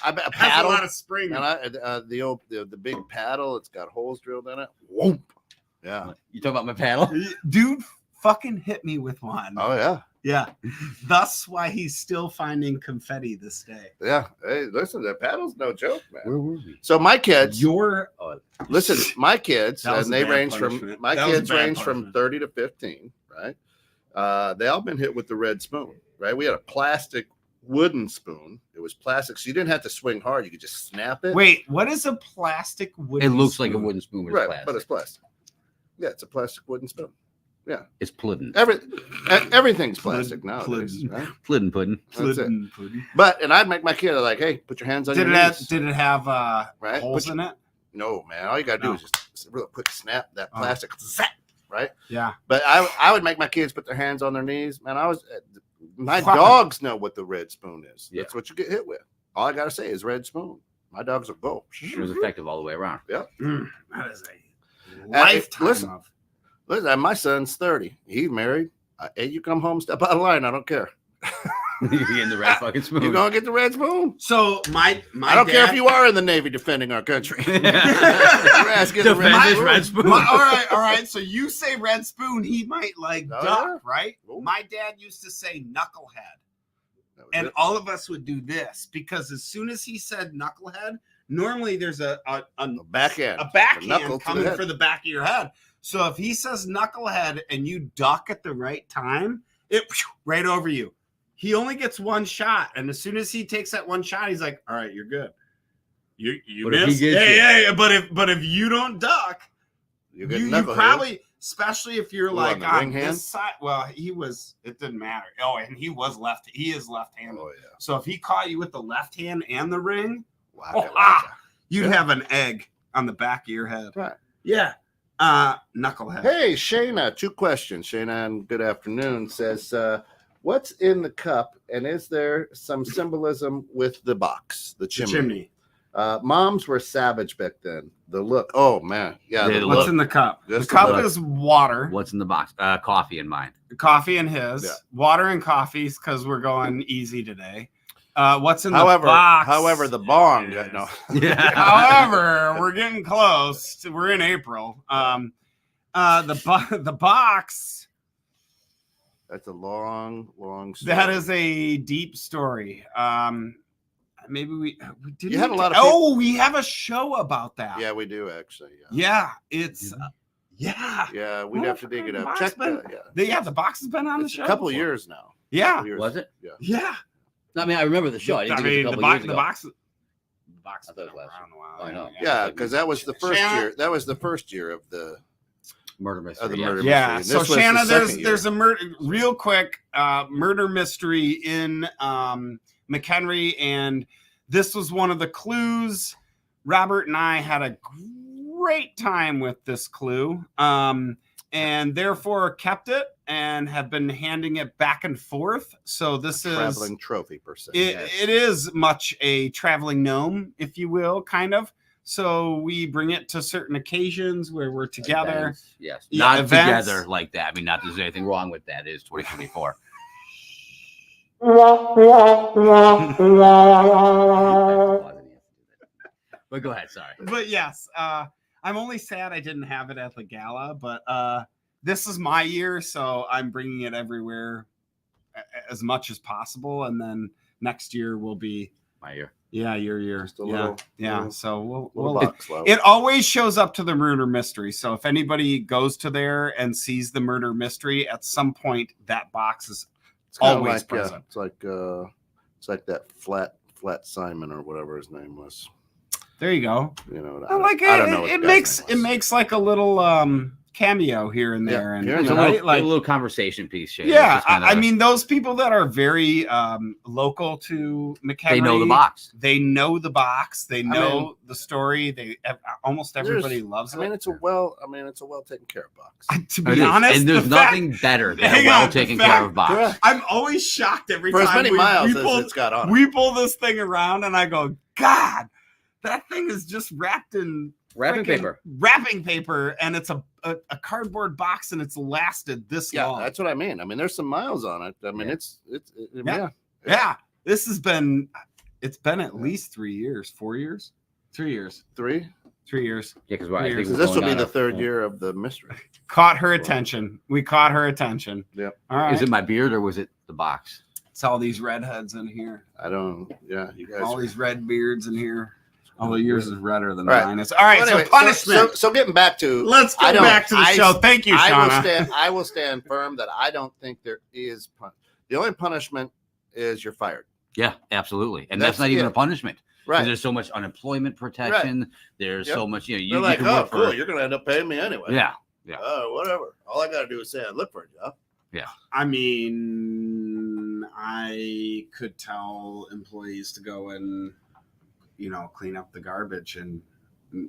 S4: I bet a
S2: it has
S4: paddle.
S2: a lot of spring.
S4: And the big paddle, it's got holes drilled in it. Whoop. Yeah.
S3: You talking about my paddle?
S2: Dude fucking hit me with one.
S4: Oh yeah.
S2: Yeah. Thus why he's still finding confetti this day.
S4: Yeah. Hey, listen, that paddle's no joke, man.
S3: Where were we?
S4: So my kids,
S2: Listen,
S4: my kids,
S2: That was
S4: and
S2: a
S4: they
S2: bad
S4: range
S2: punishment.
S4: from my
S2: That was a
S4: kids
S2: bad
S4: range from
S2: punishment.
S4: 30 to 15, right? They all been hit with the red spoon, right? We had a plastic wooden spoon. It was plastic, so you didn't have to swing hard. You could just snap it.
S2: Wait, what is a plastic
S3: It
S2: wooden
S3: looks like a
S2: spoon?
S3: wooden spoon, but
S4: right,
S3: it's plastic.
S4: but it's plastic. Yeah, it's a plastic wooden spoon.
S3: It's pudding.
S4: Everything's plastic nowadays.
S2: Pudding.
S4: Right?
S3: Pudding.
S4: That's it.
S2: Pudding.
S4: But and I'd make my kid like, hey, put your hands on
S2: Did
S4: your
S2: it have,
S4: knees.
S2: did it have
S4: Right?
S2: holes
S4: Put
S2: in it?
S4: No, man. All you gotta do
S2: No.
S4: is just real quick snap that
S2: Oh.
S4: plastic. Zap, right?
S2: Yeah.
S4: But I would make my kids put their hands on their knees. Man, my
S2: Fuck.
S4: dogs know what the red spoon is.
S3: Yeah.
S4: That's what you get hit with. All I gotta say is red spoon. My dogs will go.
S3: It was effective all the way around.
S2: That is a
S4: And
S2: lifetime
S4: listen,
S2: of.
S4: Listen, my son's 30. He's married. Hey, you come home, step out of line. I don't care.
S3: You're in the red fucking spoon.
S4: You're gonna get the red spoon.
S2: So my
S4: I don't care
S2: dad-
S4: if you are in the Navy defending our country. Your ass get the
S3: Defend
S4: red
S3: this
S4: spoon.
S3: red spoon.
S2: all right. So you say red spoon, he might like
S4: Oh,
S2: duck,
S4: yeah.
S2: right?
S4: Oh.
S2: My dad used to say knucklehead,
S4: That was
S2: and
S4: it.
S2: all of us would do this because as soon as he said knucklehead, normally there's a
S4: The backhand.
S2: a
S4: The
S2: backhand
S4: knuckle to the
S2: coming
S4: head.
S2: for the back of your head. So if he says knucklehead and you duck at the right time, it right over you. He only gets one shot, and as soon as he takes that one shot, he's like, "All right, you're good. You
S3: But if he
S2: missed.
S3: gets
S2: Hey, but if you don't duck,
S4: You get
S2: you
S4: knucklehead.
S2: probably, especially if you're
S4: Who,
S2: like
S4: on the
S2: on
S4: ring hand?
S2: this side. Well, it didn't matter. Oh, and he was left. He is left-handed.
S4: Oh yeah.
S2: So if he caught you with the left hand and the ring,
S4: Waka,
S2: Oh, ah.
S4: waka.
S2: you'd
S4: Yeah.
S2: have an egg on the back of your head.
S4: Right.
S2: Yeah. Knucklehead.
S4: Hey, Shayna, 2 questions. Shayna, and good afternoon, says, what's in the cup, and is there some symbolism with the box, the
S2: The
S4: chimney?
S2: chimney.
S4: Moms were savage back then. The look. Oh, man. Yeah,
S3: The
S4: the
S2: What's
S4: look.
S2: in the cup?
S4: Just
S2: The
S4: the
S2: cup
S4: look.
S2: is water,
S3: What's in the box? Coffee in mine.
S2: coffee in his,
S4: Yeah.
S2: water and coffees because we're going easy today. What's in the
S4: However,
S2: box?
S4: the bong.
S2: is-
S4: No.
S2: However, we're getting close. We're in April. The box.
S4: That's a long, long story.
S2: That is a deep story. Maybe we did.
S4: You had a lot of people-
S2: Oh, we have a show about that.
S4: Yeah, we do, actually. Yeah.
S2: Yeah, it's
S3: Mhm.
S2: yeah.
S4: Yeah, we'd have to dig it
S2: The
S4: up.
S2: box
S4: Check
S2: been-
S4: yeah.
S2: The box has been on the
S4: It's
S2: show
S4: a couple
S2: before.
S4: years now.
S2: Yeah,
S4: Couple years.
S3: Was it?
S4: Yeah.
S2: yeah.
S3: I mean, I remember the show. I didn't think it was a couple
S2: the
S3: years ago.
S2: box has
S3: I thought
S2: been
S3: it was last
S2: around a while.
S3: I know.
S4: Yeah, because that was the first
S2: Shanna-
S4: year. That was the first year of the
S3: Murder mystery.
S4: the
S3: yeah.
S4: murder
S2: Yeah.
S4: mystery.
S2: So
S4: This was the
S2: Shanna,
S4: second year.
S2: there's a real quick murder mystery in McHenry, and this was one of the clues. Robert and I had a great time with this clue, and therefore kept it and have been handing it back and forth. So this is
S4: traveling trophy per se.
S2: it is much a traveling gnome, if you will, kind of. So we bring it to certain occasions where we're together.
S3: Events, yes.
S2: Yeah,
S3: Not
S2: events.
S3: together like that. I mean, not that there's anything wrong with that. It is 2024. But go ahead. Sorry.
S2: But yes, I'm only sad I didn't have it at the gala, but this is my year, so I'm bringing it everywhere as much as possible, and then next year will be
S3: My ear.
S2: your year.
S4: Just a
S2: yeah,
S4: little-
S2: yeah.
S4: little-
S2: So
S4: Little
S2: we'll
S4: box level.
S2: it always shows up to the murder mystery. So if anybody goes to there and sees the murder mystery, at some point that box is
S4: It's kinda
S2: always
S4: like,
S2: present.
S4: it's like that flat Simon or whatever his name was.
S2: there. You go.
S4: You know,
S2: I like it.
S4: I don't know what
S2: It
S4: the guy's
S2: makes
S4: name was.
S2: it makes like a little cameo here and
S4: Yeah,
S2: there, and
S4: here and
S3: It's a
S4: there.
S3: little,
S2: like
S3: a little conversation piece. Shane.
S2: yeah.
S3: It's just kinda-
S2: I mean, those people that are very local to McHenry,
S3: they know the box.
S2: They know the box. They know
S4: mean-
S2: the story. They almost everybody loves it.
S4: I mean, it's a well taken care of box.
S2: To
S3: It
S2: be
S3: is.
S2: honest,
S3: and there's
S2: the fact-
S3: nothing better than
S2: Hang
S3: a
S2: on,
S3: well
S2: the
S3: taken
S2: fact-
S3: care of box.
S4: Correct.
S2: I'm always shocked every
S4: For as
S2: time
S4: many miles
S2: we
S4: as
S2: pull,
S4: it's got on it.
S2: we pull this thing around, and I go, God, that thing is just wrapped in
S3: Wrapping
S2: freaking
S3: paper.
S2: wrapping paper, and it's a cardboard box, and it's lasted this
S4: Yeah,
S2: long.
S4: that's what I mean. I mean, there's some miles on it. I mean,
S3: Yeah.
S2: Yeah. Yeah, this has been. It's been at least 3 years, 4 years, 3 years,
S4: 3.
S2: 3 years.
S3: Yeah, because I think
S2: So
S3: we're
S4: This will
S3: going
S4: be
S3: on
S4: the
S3: our-
S4: third year of the mystery.
S2: Caught her attention. We caught her attention.
S4: Yep.
S2: All right.
S3: Is it my beard or was it the box?
S2: It's all these redheads in here.
S4: I don't. Yeah, you guys.
S2: All these red beards in here. Although yours is redder than
S4: All right.
S2: mine is. All right.
S4: Well, anyway,
S2: so punishment.
S4: So getting back to.
S2: Let's
S4: I
S2: go
S4: don't-
S2: back to the
S4: I-
S2: show. Thank you, Shauna.
S4: I will stand firm that I don't think there is. The only punishment is you're fired.
S3: Yeah, absolutely. And
S4: That's-
S3: that's not even
S4: yeah.
S3: a punishment. 'Cause
S4: Right.
S3: there's so much unemployment protection. There's
S4: Yep.
S3: so much, you know,
S4: They're
S3: you
S4: like,
S3: can
S4: oh,
S3: work
S4: cool.
S3: for.
S4: You're going to end up paying me anyway.
S3: Yeah.
S4: Oh, whatever. All I got to do is say I look for a job.
S2: I mean, I could tell employees to go and, you know, clean up the garbage, and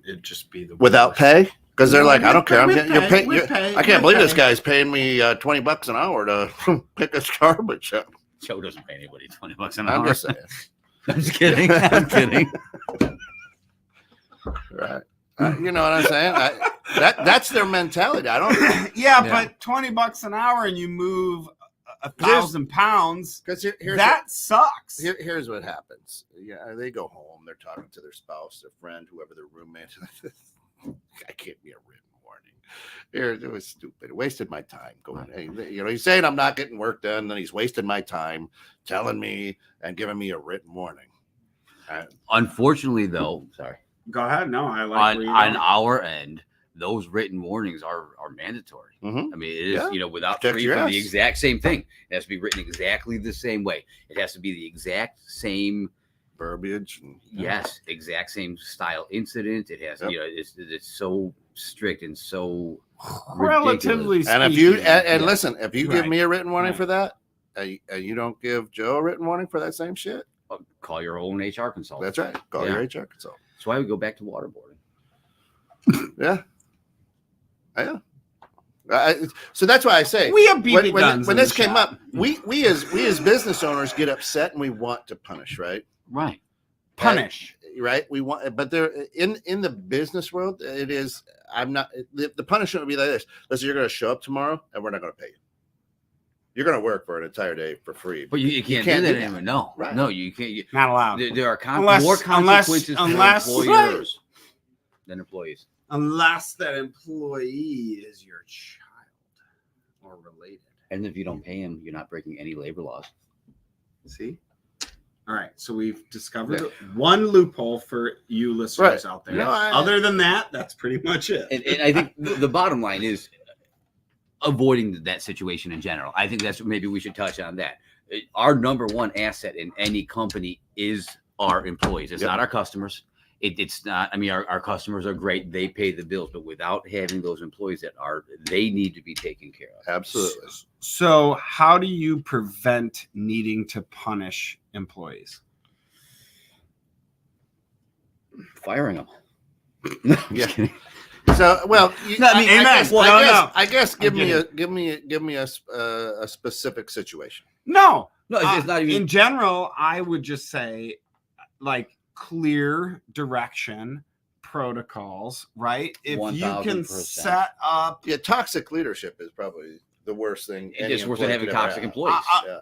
S2: it'd just be the
S4: Without
S2: worst.
S4: pay? Because they're
S2: No,
S4: like, I
S2: with
S4: don't care.
S2: pay,
S4: I'm
S2: with
S4: getting you're
S2: pay,
S4: paying.
S2: with pay,
S4: I can't
S2: with
S4: believe this
S2: pay.
S4: guy's paying me $20 an hour to pick his garbage up.
S3: Joe doesn't pay anybody $20 an
S4: I'm
S3: hour.
S4: just saying.
S3: I'm just kidding. I'm kidding.
S4: Right. You know what I'm saying? That's their mentality. I don't.
S2: Yeah,
S3: Yeah.
S2: but $20 an hour and you move 1,000 pounds.
S4: Because
S2: That sucks.
S4: here's what happens. Yeah, they go home. They're talking to their spouse, their friend, whoever their roommate. I can't be a written warning. It was stupid. It wasted my time. Going, hey, you know, he's saying I'm not getting work done, then he's wasting my time telling me and giving me a written warning.
S3: Unfortunately, though, sorry.
S2: Go ahead. No, I like
S3: On our end, those written warnings are mandatory.
S4: Mhm.
S3: I mean, it is,
S4: Yeah.
S3: you know, without
S4: Protect
S3: free
S4: your
S3: from the
S4: ass.
S3: exact same thing. It has to be written exactly the same way. It has to be the exact same,
S4: Verbiage.
S3: yes, exact same style incident. It has,
S4: Yep.
S3: you know, it's so strict and so
S2: relatively
S3: ridiculous.
S4: And if you
S2: speaking.
S4: and
S3: Yeah.
S4: listen, if you give
S2: Right.
S4: me a written warning
S2: Right.
S4: for that, and you don't give Joe a written warning for that same shit,
S3: Call your own HR consultant.
S4: that's right. Call
S3: Yeah.
S4: your HR consultant.
S3: That's why we go back to waterboarding.
S4: Yeah. So that's why I say
S2: we have BB
S4: when
S2: guns. in
S4: this
S2: the
S4: came
S2: shop.
S4: up, we as business owners get upset and we want to punish, right?
S3: Right.
S2: Punish.
S4: Right? We want, but there in the business world, it is. I'm not. The punishment would be like this: listen, you're going to show up tomorrow, and we're not going to pay you. You're going to work for an entire day for free.
S3: But you can't
S4: can't
S3: do
S4: do
S3: that
S4: that.
S3: anymore. No.
S4: Right.
S3: No, you can't.
S2: Not allowed.
S3: There are
S2: Unless-
S3: more
S2: unless-
S3: consequences
S2: unless-
S3: for employers than employees.
S2: Unless that employee is your child or related.
S3: And if you don't pay him, you're not breaking any labor laws.
S2: See? All right. So we've discovered one loophole for you listeners out there.
S4: No,
S2: Other than that, that's pretty much it.
S3: And I think the bottom line is avoiding that situation in general. I think that's maybe we should touch on that. Our number one asset in any company is our employees. It's
S4: Yep.
S3: not our customers. It's not. I mean, our customers are great; they pay the bills. But without having those employees they need to be taken care of.
S4: Absolutely.
S2: So, how do you prevent needing to punish employees?
S3: Firing them.
S4: Yeah. So, well,
S3: No, I mean,
S2: Amen.
S4: I guess give
S2: I'm
S4: me a specific situation.
S2: No,
S3: No, it's not even.
S2: in general. I would just say, like, clear direction, protocols, right? If you can
S3: 1000%.
S2: set up
S4: Yeah, toxic leadership is probably the worst thing. any
S3: It's worse than
S4: employee
S3: having
S4: could ever
S3: toxic
S4: have.
S3: employees.
S4: Yeah.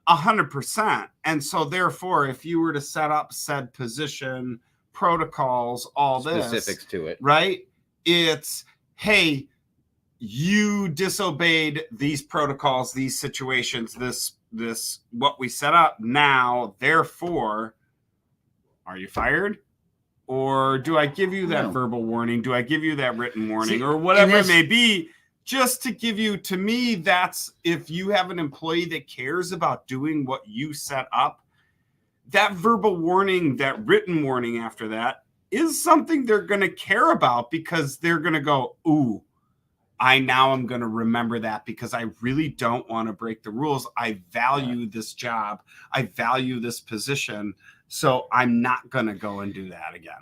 S2: 100%. And so, therefore, if you were to set up said position, protocols, all this,
S3: Specifics to it.
S2: right? It's, hey, you disobeyed these protocols, these situations, this what we set up. Now, therefore, are you fired? Or do I give you that
S3: No.
S2: verbal warning? Do I give you that written warning?
S3: See,
S2: Or whatever
S3: and
S2: it may be, just to give you, to me, that's if you have an employee that cares about doing what you set up, that verbal warning, that written warning after that is something they're going to care about, because they're going to go, ooh, I'm going to remember that, because I really don't want to break the rules. I value this job. I value this position. So I'm not going to go and do that again.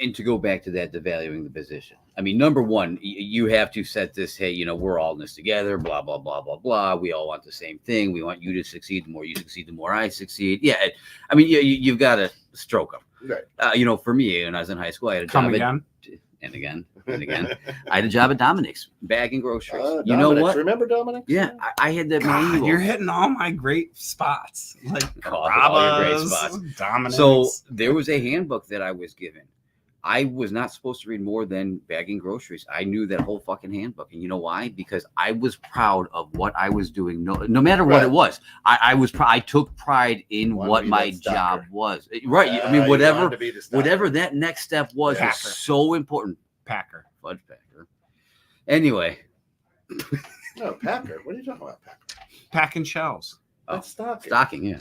S3: And to go back to that, the valuing the position. I mean, number one, you have to set this, hey, you know, we're all in this together, blah, blah, blah, blah, blah. We all want the same thing. We want you to succeed. The more you succeed, the more I succeed. Yeah. I mean, you've got to stroke them.
S4: Right.
S3: You know, for me, when I was in high school, I had a
S2: Come
S3: job
S2: again.
S3: and again. I had a job at Dominic's, bagging groceries. You know
S4: Dominic's.
S3: what?
S4: Remember Dominic?
S3: Yeah, I had that
S2: God,
S3: manual.
S2: you're hitting all my great spots. Like
S3: All your great
S2: Carrabba's,
S3: spots.
S2: Dominic's.
S3: So there was a handbook that I was given. I was not supposed to read more than bagging groceries. I knew that whole fucking handbook. And you know why? Because I was proud of what I was doing. No matter what
S4: Right.
S3: it was. I took pride in
S4: Wanted to
S3: what
S4: be
S3: my
S4: that stalker.
S3: job was. Right. I
S4: You
S3: mean,
S4: wanted to be the stalker.
S3: whatever that next step was
S2: Packer.
S3: so important.
S2: Packer.
S3: Fudge packer. Anyway.
S4: No, Packer. What are you talking about, Packer?
S2: Packing shelves.
S3: Oh,
S4: That's stalking.
S3: stocking, yeah.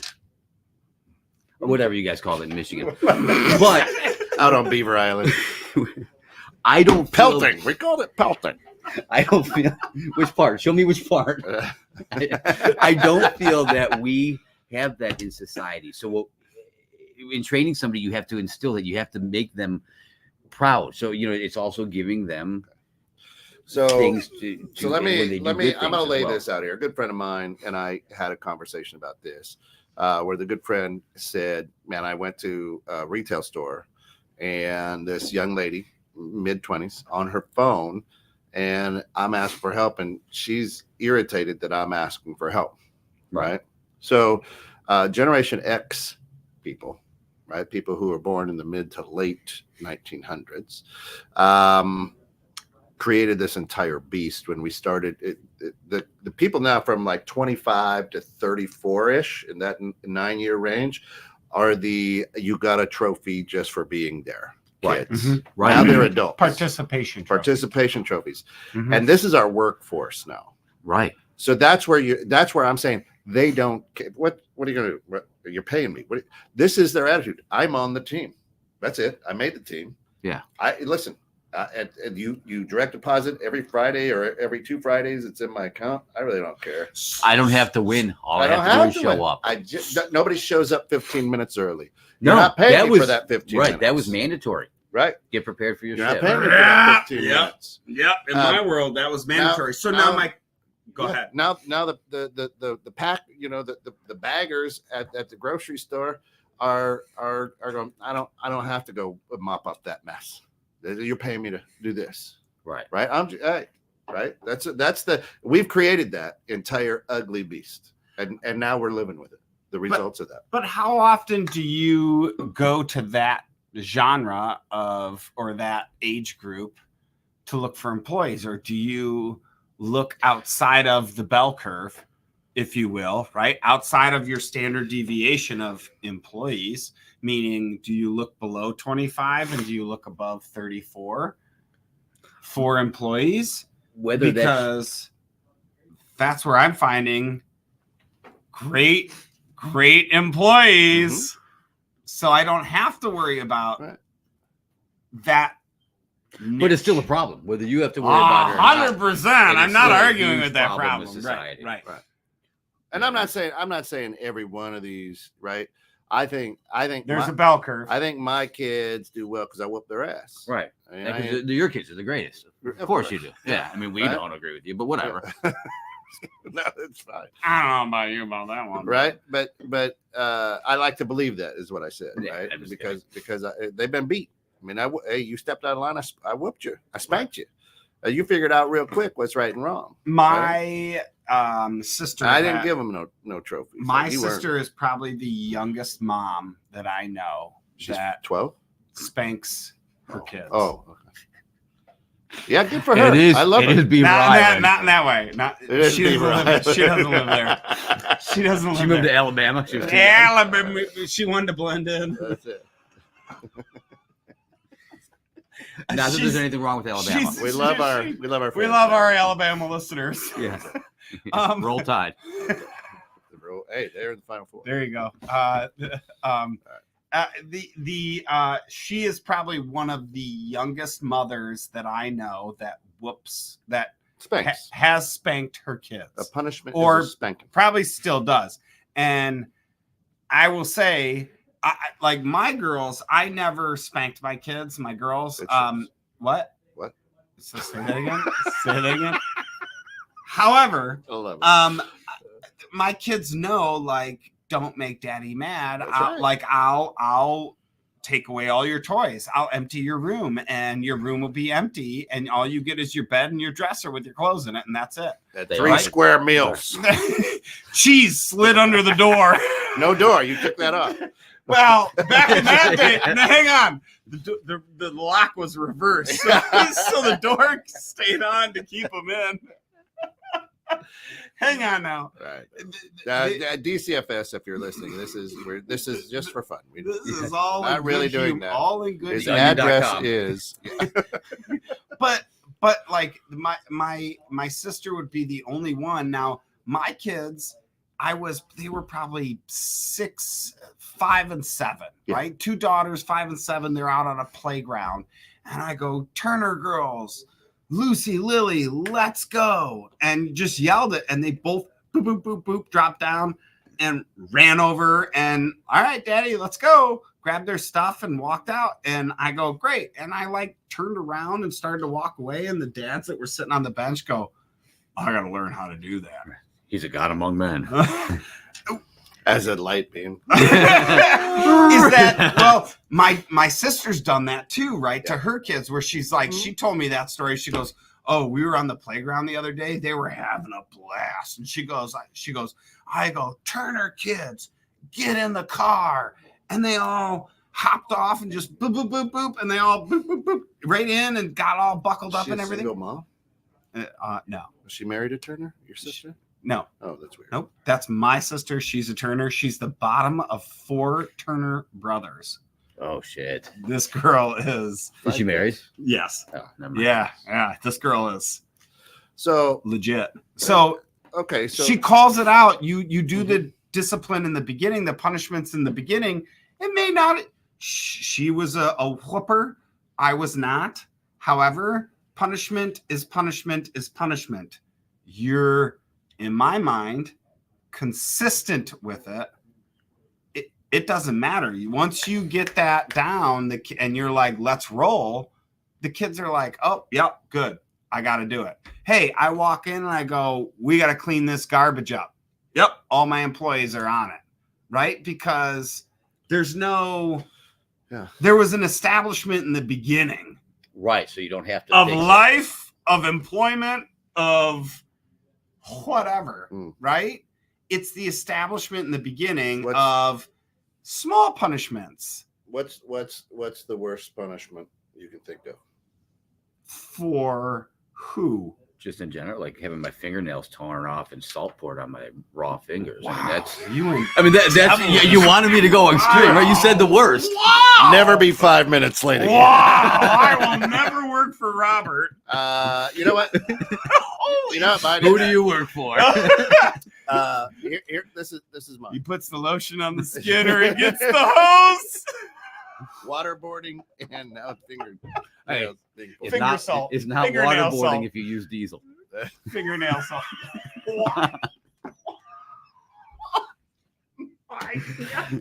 S3: whatever you guys call it in Michigan. But
S4: out on Beaver Island.
S3: I don't feel,
S4: Pelting. We called it pelting.
S3: I don't feel which part. Show me which part. I don't feel that we have that in society. So in training somebody, you have to instill that. You have to make them proud. So it's also giving them things to
S4: so let me I'm going to lay
S3: well.
S4: this out here. A good friend of mine and I had a conversation about this, where the good friend said, "Man, I went to a retail store, and this young lady, mid-20s, on her phone, and I'm asking for help, and she's irritated that I'm asking for help." Right. So, Generation X people, right? People who were born in the mid to late 1900s, created this entire beast when we started the people now from like 25 to 34-ish in that 9-year range are you got a trophy just for being there.
S3: Right.
S4: Kids.
S2: Mhm.
S3: Right.
S4: Now they're adults.
S2: Participation trophies. Mhm.
S4: And this is our workforce now.
S3: Right.
S4: So that's where I'm saying they don't. What are you going to do? You're paying me. This is their attitude. I'm on the team. That's it. I made the team.
S3: Yeah.
S4: Listen. And you direct deposit every Friday or every 2 Fridays. It's in my account. I really don't care.
S3: I don't have to win. All I have to do is show up.
S4: Nobody shows up 15 minutes early.
S3: No,
S4: You're not paying me for that 15 minutes.
S3: Right. That was mandatory.
S4: Right.
S3: Get prepared for your
S4: You're
S3: shift.
S4: not paying me for that 15
S2: Yeah.
S4: minutes.
S2: Yep. In my world, that was mandatory. Go ahead.
S4: Now the pack, the baggers at the grocery store are going, I don't have to go mop up that mess. You're paying me to do this.
S3: Right.
S4: Right. Right. We've created that entire ugly beast. And now we're living with it. The results of that.
S2: But how often do you go to that genre or that age group to look for employees, or do you look outside of the bell curve, if you will, right? Outside of your standard deviation of employees, meaning do you look below 25 and do you look above 34 for employees? Because that's where I'm finding great employees. Mm-hmm. So I don't have to worry about that. Niche.
S3: But it's still a problem, whether you have to worry about it or
S2: 100%. I'm not arguing with that problem. Right.
S4: And I'm not saying every one of these, right? I think
S2: there's a bell curve.
S4: I think my kids do well because I whoop their ass.
S3: Right. Your kids are the greatest. Of course you do. Yeah. I mean, we don't agree with you, but whatever.
S4: No, it's fine.
S2: I don't know about you about that one.
S4: Right. But I like to believe that is what I said. Yeah, right. Because they've been beat. I mean, you stepped out of line. I whooped you. I spanked you. You figured out real quick what's right and wrong.
S2: My sister.
S4: I didn't give them no trophies.
S2: My sister is probably the youngest mom that I know.
S4: She's
S2: that
S4: 12.
S2: Spanks her kids.
S4: Oh, okay. Yeah, good for her.
S3: It is.
S4: I love her.
S3: Not in
S2: that way. She doesn't live there. She doesn't live there.
S3: She moved to Alabama.
S2: Alabama. She wanted to blend in.
S4: That's it.
S3: Not that there's anything wrong with Alabama.
S4: We love our
S2: Alabama listeners.
S3: Yeah. Roll Tide.
S4: Hey, they're in the Final Four.
S2: There you go. She is probably one of the youngest mothers that I know that has spanked her kids.
S4: A punishment
S2: or
S4: is a spanking.
S2: Probably still does. And I will say, like my girls, I never spanked my kids. My girls, what? So say that again. However, my kids know, like, don't make daddy mad. I'll take away all your toys. I'll empty your room, and your room will be empty, and all you get is your bed and your dresser with your clothes in it, and that's it.
S4: At 3 square meals.
S2: Cheese slid under the door.
S4: No door. You took that off.
S2: Well, back in that day, hang on. The lock was reversed, so the door stayed on to keep them in. Hang on now.
S4: Right. DCFS, if you're listening, this is just for fun.
S2: This is all
S4: not really doing that.
S2: All in good.
S4: His address is.
S2: But like my sister would be the only one. Now my kids, they were probably 6, 5, and 7,
S4: Yeah.
S2: right? 2 daughters, 5 and 7. They're out on a playground. And I go, Turner girls, Lucy, Lily, let's go. And just yelled it. And they both boop, boop, boop, boop, dropped down and ran over. And all right, Daddy, let's go. Grabbed their stuff and walked out. And I go, great. And I like turned around and started to walk away. And the dads that were sitting on the bench go, I got to learn how to do that.
S3: He's a god among men.
S4: As a light beam.
S2: Is that well? My sister's done that too, right? To her kids, where she's like, she told me that story. She goes, "Oh, we were on the playground the other day. They were having a blast." And she goes, I go, Turner kids, get in the car, and they all hopped off and just boop boop boop boop, and they all boop boop boop right in and got all buckled up
S4: She
S2: and
S4: a
S2: everything.
S4: single mom?
S2: No,
S4: Was she married to Turner? Your sister?
S2: no.
S4: Oh, that's weird.
S2: Nope, that's my sister. She's a Turner. She's the bottom of 4 Turner brothers.
S3: Oh shit!
S2: This girl is.
S3: Is she married?
S2: Yes.
S3: Oh, never mind.
S2: Yeah. This girl is
S4: So
S2: legit. So
S4: okay, so
S2: she calls it out. You do the discipline in the beginning, the punishments in the beginning. It may not. She was a whooper. I was not. However, punishment is punishment is punishment. You're, in my mind, consistent with it. It doesn't matter. Once you get that down, and you're like, let's roll, the kids are like, oh, yep, good. I got to do it. Hey, I walk in and I go, we got to clean this garbage up. Yep, all my employees are on it, right? Because there's no, there was an establishment in the beginning.
S3: Right, so you don't have to
S2: Of
S3: fix it.
S2: life, of employment, of whatever, right? It's the establishment in the beginning of small punishments.
S4: what's the worst punishment you can think of?
S2: For who?
S3: Just in general, like having my fingernails torn off and salt poured on my raw fingers. I mean, that's.
S2: You
S3: That's you wanted me to go extreme, right? You said the worst.
S2: Wow!
S4: Never be 5 minutes late again.
S2: Wow! I will never work for Robert.
S4: You know what? You know what? Mine
S3: Who
S4: is-
S3: do you work for?
S4: Here, this is mine.
S2: He puts the lotion on the skin or he gets the hose.
S4: Waterboarding and now finger.
S3: Hey,
S4: nails being pulled.
S3: It's
S2: Finger
S3: not,
S2: salt.
S3: it's not
S2: Fingernail
S3: waterboarding
S2: salt.
S3: if you use diesel.
S2: Fingernail salt. Wow.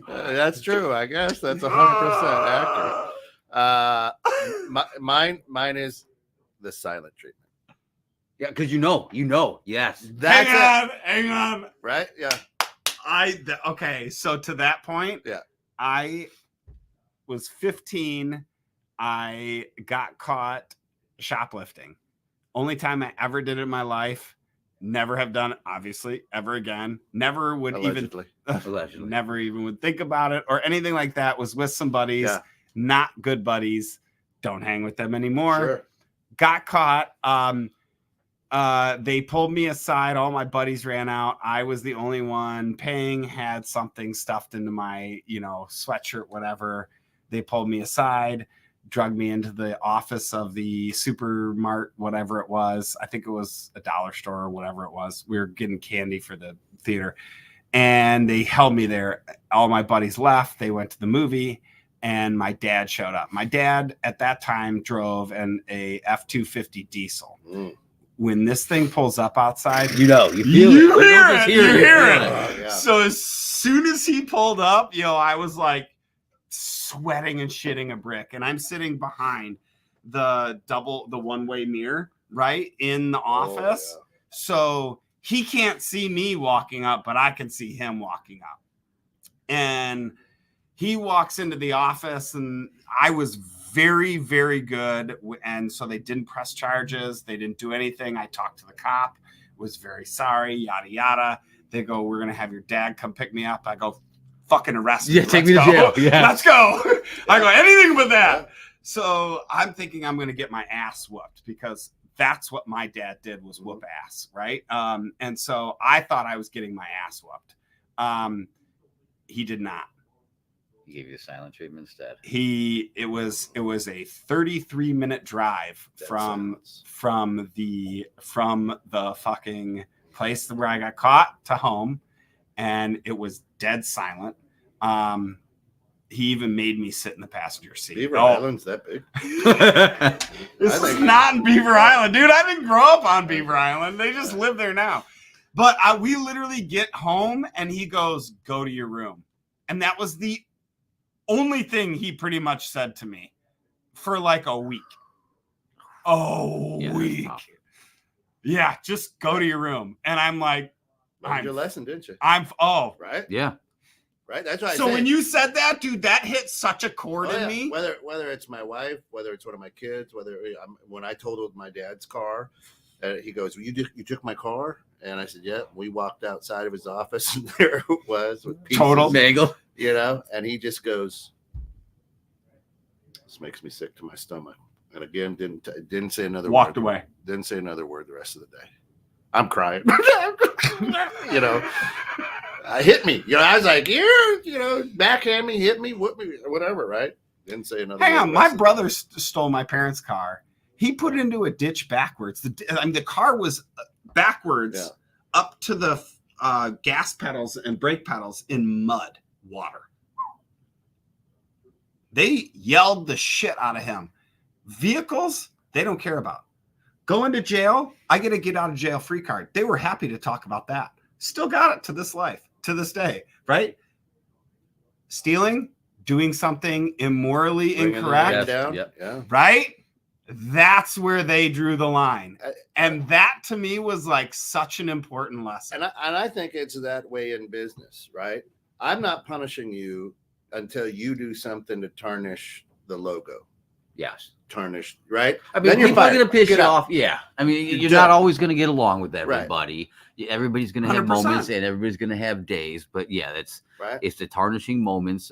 S4: That's true. I guess that's 100% accurate. Mine is the silent treatment.
S3: Yeah, because you know, yes.
S4: That's it,
S2: Hang on.
S4: right? Yeah.
S2: Okay, so to that point,
S4: Yeah.
S2: I was 15. I got caught shoplifting. Only time I ever did it in my life. Never have done it, obviously, ever again. Never would
S4: Allegedly.
S3: Allegedly.
S2: never even would think about it or anything like that. Was with some buddies,
S4: Yeah.
S2: not good buddies. Don't hang with them anymore.
S4: Sure.
S2: Got caught. They pulled me aside. All my buddies ran out. I was the only one paying, had something stuffed into my, sweatshirt, whatever. They pulled me aside, drugged me into the office of the supermart, whatever it was. I think it was a dollar store or whatever it was. We were getting candy for the theater and they held me there. All my buddies left. They went to the movie and my dad showed up. My dad at that time drove a F-250 diesel. When this thing pulls up outside,
S3: You feel it.
S2: You
S3: You don't
S2: hear
S3: just
S2: it. You hear it.
S4: Yeah.
S2: So as soon as he pulled up, I was like sweating and shitting a brick. And I'm sitting behind the one-way mirror, right, in the office.
S4: yeah.
S2: So he can't see me walking up, but I can see him walking up. And he walks into the office and I was very, very good. And so they didn't press charges. They didn't do anything. I talked to the cop, was very sorry, yada, yada. They go, we're going to have your dad come pick me up. I go, fucking arrest me.
S3: Yeah, take me to
S2: Let's
S3: jail.
S2: go.
S3: Yeah.
S2: Let's go. I go, anything but that. So I'm thinking I'm going to get my ass whooped because that's what my dad did was whoop ass. Right. And so I thought I was getting my ass whooped. He did not.
S3: He gave you the silent treatment instead.
S2: It was a 33-minute drive
S4: Dead
S2: from
S4: silence.
S2: the fucking place where I got caught to home. and it was dead silent. He even made me sit in the passenger seat.
S4: Beaver Island's that big.
S2: This is not in Beaver Island, dude. I didn't grow up on Beaver Island. They just live there now. But we literally get home and he goes, "Go to your room." And that was the only thing he pretty much said to me for like a week. Week. Yeah, just go to your room. And I'm like,
S4: Learned your lesson, didn't you?
S2: Right?
S3: Yeah.
S4: Right. That's why.
S2: So when you said that, dude, that hit such a chord in me.
S4: Whether it's my wife, whether it's one of my kids, when I totaled my dad's car, he goes, "You took my car," and I said, "Yeah." We walked outside of his office, and there it was with pieces,
S2: Total
S3: mangle.
S4: And he just goes, "This makes me sick to my stomach." And again, didn't say another word.
S2: Walked away.
S4: Didn't say another word the rest of the day. I'm crying. Hit me. I was like, backhand me, hit me, whoop me, whatever, right? Didn't say another word.
S2: Hang on, my brother stole my parents' car. He put it into a ditch backwards. The car was backwards up to the gas pedals and brake pedals in mud, water. They yelled the shit out of him. Vehicles, they don't care about. Going to jail, I get a get out of jail free card. They were happy to talk about that. Still got it to this day, right? Stealing, doing something immorally incorrect, right? That's where they drew the line. And that to me was like such an important lesson.
S4: And I think it's that way in business, right? I'm not punishing you until you do something to tarnish the logo.
S3: Yes.
S4: Tarnished, right?
S3: I mean, people are going to piss you off. Yeah. I mean, you're not always going to get along with everybody. Right. Everybody's going to have
S2: 100%.
S3: moments and everybody's going to have days. But yeah, it's the tarnishing moments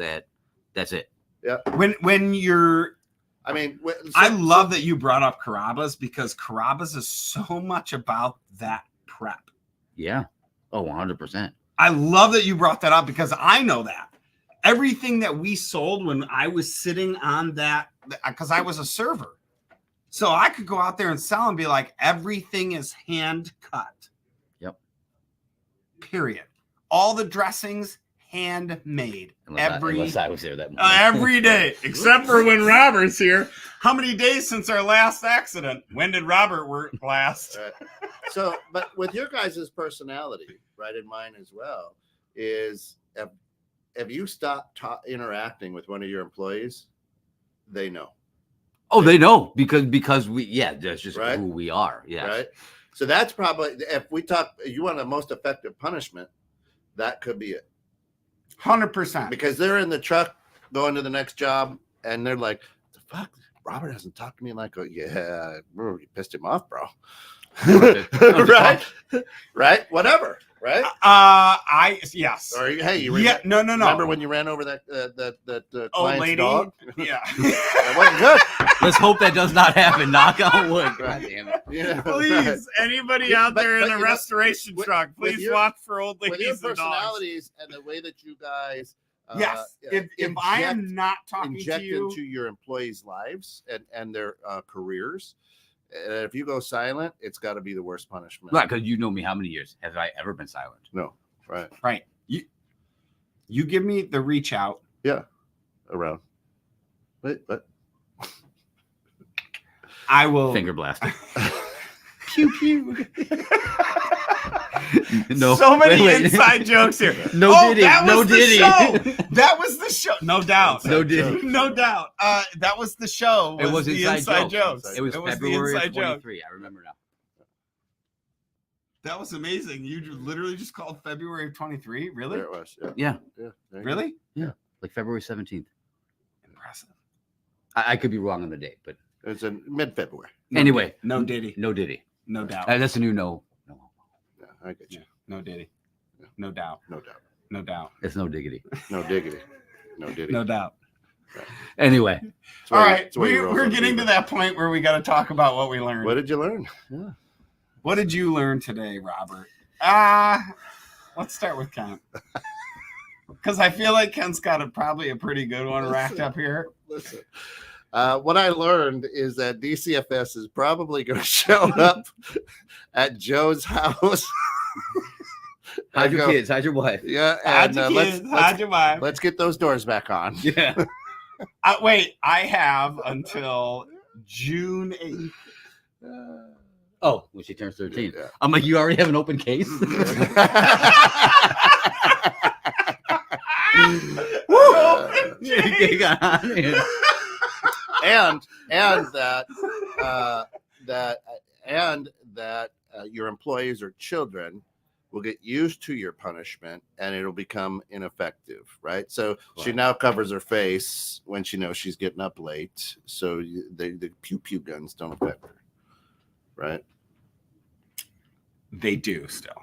S3: that's it.
S4: Yeah.
S2: When you're,
S4: I mean,
S2: I love that you brought up Carrabba's because Carrabba's is so much about that prep.
S3: Yeah. Oh, 100%.
S2: I love that you brought that up because I know that. Everything that we sold when I was sitting on that, because I was a server. So I could go out there and sell and be like, everything is hand cut.
S3: Yep.
S2: Period. All the dressings handmade.
S3: Unless I was there that morning.
S2: Every day, except for when Robert's here. How many days since our last accident? When did Robert work last?
S4: Right. So, but with your guys' personality, right, and mine as well, is if you stop interacting with one of your employees, they know.
S3: Oh, they know because that's just who we are. Yeah.
S4: Right. So that's probably, if we talk, you want the most effective punishment, that could be it.
S2: 100%.
S4: Because they're in the truck going to the next job and they're like, the fuck, Robert hasn't talked to me. Like, yeah, bro, you pissed him off, bro. Right. Right. Whatever. Right.
S2: Yes.
S4: Or hey, you
S2: no.
S4: Remember when you ran over that
S2: old lady?
S4: Dog?
S2: Yeah.
S4: That wasn't good.
S3: Let's hope that does not happen. Knock on wood. God damn it.
S4: Yeah,
S2: please, anybody out there in a restoration truck, please watch for old ladies
S4: with your
S2: and dogs.
S4: personalities and the way that you guys.
S2: Yes. If I am not talking to you,
S4: into your employees' lives and their careers. If you go silent, it's got to be the worst punishment.
S3: Right, because you know me. How many years have I ever been silent?
S4: No, right.
S2: Right. You give me the reach out.
S4: Yeah, around. But
S2: I will
S3: finger blast.
S2: Pew pew.
S3: No,
S2: so many inside jokes here.
S3: No Diddy. No Diddy.
S2: That was the show. No doubt.
S3: No Diddy.
S2: No doubt. That was the show.
S3: It was
S2: the
S3: inside
S2: jokes.
S3: It was February of 23. I remember now.
S2: That was amazing. You literally just called February of 23. Really?
S4: There it was.
S3: Yeah.
S2: Really?
S3: Yeah. Like February 17th.
S2: Impressive.
S3: I could be wrong on the date, but
S4: it's in mid-February.
S3: Anyway,
S2: no Diddy.
S3: No Diddy.
S2: No doubt.
S3: That's a new no.
S4: Yeah, I get you.
S2: No Diddy. No doubt.
S4: No doubt.
S2: No doubt.
S3: It's no diggity.
S4: No diggity. No Diddy.
S2: No doubt.
S4: Right.
S3: Anyway.
S2: All right. We're getting to that point where we got to talk about what we learned.
S4: What did you learn? Yeah.
S2: What did you learn today, Robert? Let's start with Ken. Because I feel like Ken's got probably a pretty good one racked up here.
S4: Listen. What I learned is that DCFS is probably going to show up at Joe's house
S3: Hide
S4: There
S3: your
S4: you go.
S3: kids. Hide your wife.
S4: Yeah,
S2: Hide
S4: and
S2: your kids, hide
S4: let's
S2: your wife.
S4: let's get those doors back on.
S3: Yeah.
S2: Wait, I have until June 8th.
S3: Oh, when she turns 13.
S4: Yeah.
S3: I'm like, you already have an open case? You got on it.
S4: and that your employees or children will get used to your punishment and it'll become ineffective, right? So she
S3: Right.
S4: now covers her face when she knows she's getting up late, so the pew pew guns don't affect her, right?
S2: They do still.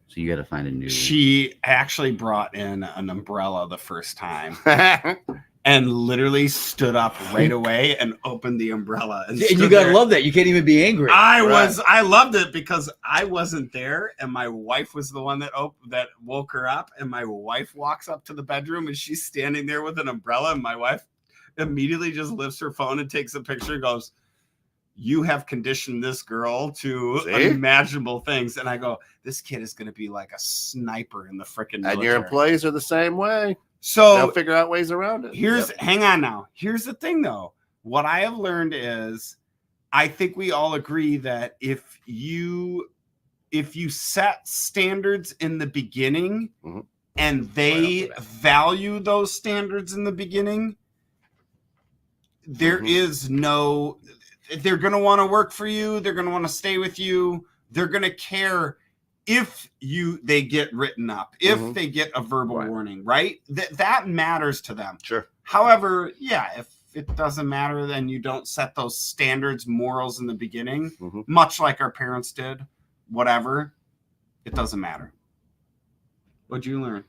S3: So you got to find a new.
S2: She actually brought in an umbrella the first time and literally stood up right away and opened the umbrella. And
S3: And you
S2: stood
S3: got to
S2: there.
S3: love that. You can't even be angry.
S2: I
S4: Right.
S2: loved it because I wasn't there and my wife was the one that woke her up, and my wife walks up to the bedroom and she's standing there with an umbrella, and my wife immediately just lifts her phone and takes a picture and goes, "You have conditioned this girl to
S4: See?
S2: unimaginable things." And I go, "This kid is going to be like a sniper in the freaking military."
S4: And your employees are the same way.
S2: So
S4: They'll figure out ways around it.
S2: Here's
S4: Yep.
S2: hang on now. Here's the thing though. What I have learned is I think we all agree that if you set standards in the beginning
S4: Mhm.
S2: and they value those standards in the beginning, there
S4: Mhm.
S2: is no, they're going to want to work for you, they're going to want to stay with you, they're going to care if they get written up, if
S4: Mhm.
S2: they get a verbal
S3: Right.
S2: warning, right? That matters to them.
S4: Sure.
S2: However, yeah, if it doesn't matter, then you don't set those standards, morals in the beginning,
S4: Mhm.
S2: much like our parents did, whatever, it doesn't matter. What'd you learn?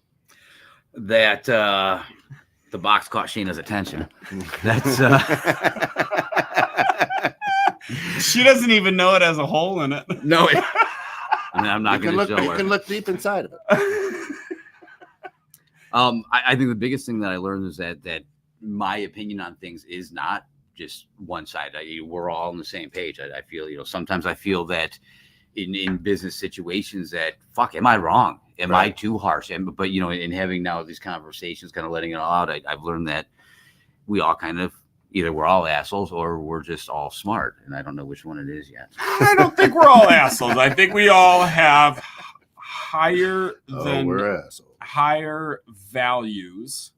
S3: That the box caught Sheena's attention. That's
S2: She doesn't even know it has a hole in it.
S3: no. I mean, I'm not
S4: you
S3: going
S4: can
S3: to
S4: look.
S3: show
S4: You
S3: her.
S4: can look deep inside of it.
S3: I think the biggest thing that I learned is that my opinion on things is not just one side. We're all on the same page. I feel, sometimes I feel that in business situations that, fuck, am I wrong? Am I
S4: Right.
S3: too harsh? But in having now these conversations, kind of letting it all out, I've learned that we all kind of, either we're all assholes or we're just all smart. And I don't know which one it is yet.
S2: I don't think we're all assholes. I think we all have higher values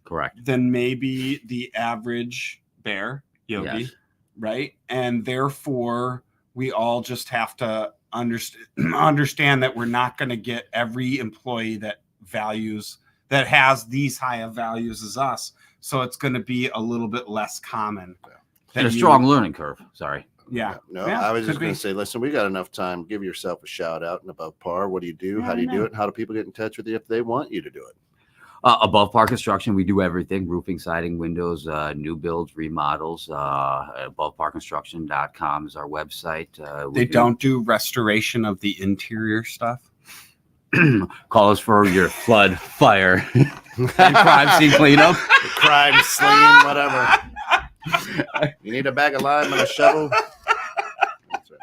S3: Correct.
S2: than maybe the average bear yogi,
S3: Yes.
S2: right? And therefore, we all just have to understand that we're not going to get every employee that has these high of values as us. So it's going to be a little bit less common.
S3: And a strong learning curve. Sorry.
S2: Yeah.
S4: No,
S2: Yeah,
S4: I was just
S2: could
S4: going
S2: be.
S4: to say, listen, we got enough time. Give yourself a shout out and Above Par. What do you do?
S2: Yeah,
S4: How do you
S2: I
S4: do
S2: know.
S4: it? How do people get in touch with you if they want you to do it?
S3: Above Par Construction, we do everything: roofing, siding, windows, new builds, remodels. AboveParConstruction.com is our website.
S2: They don't do restoration of the interior stuff.
S3: Call us for your flood, fire, and crime scene cleanup.
S4: Crime, sling, whatever. You need a bag of lime and a shovel? That's right.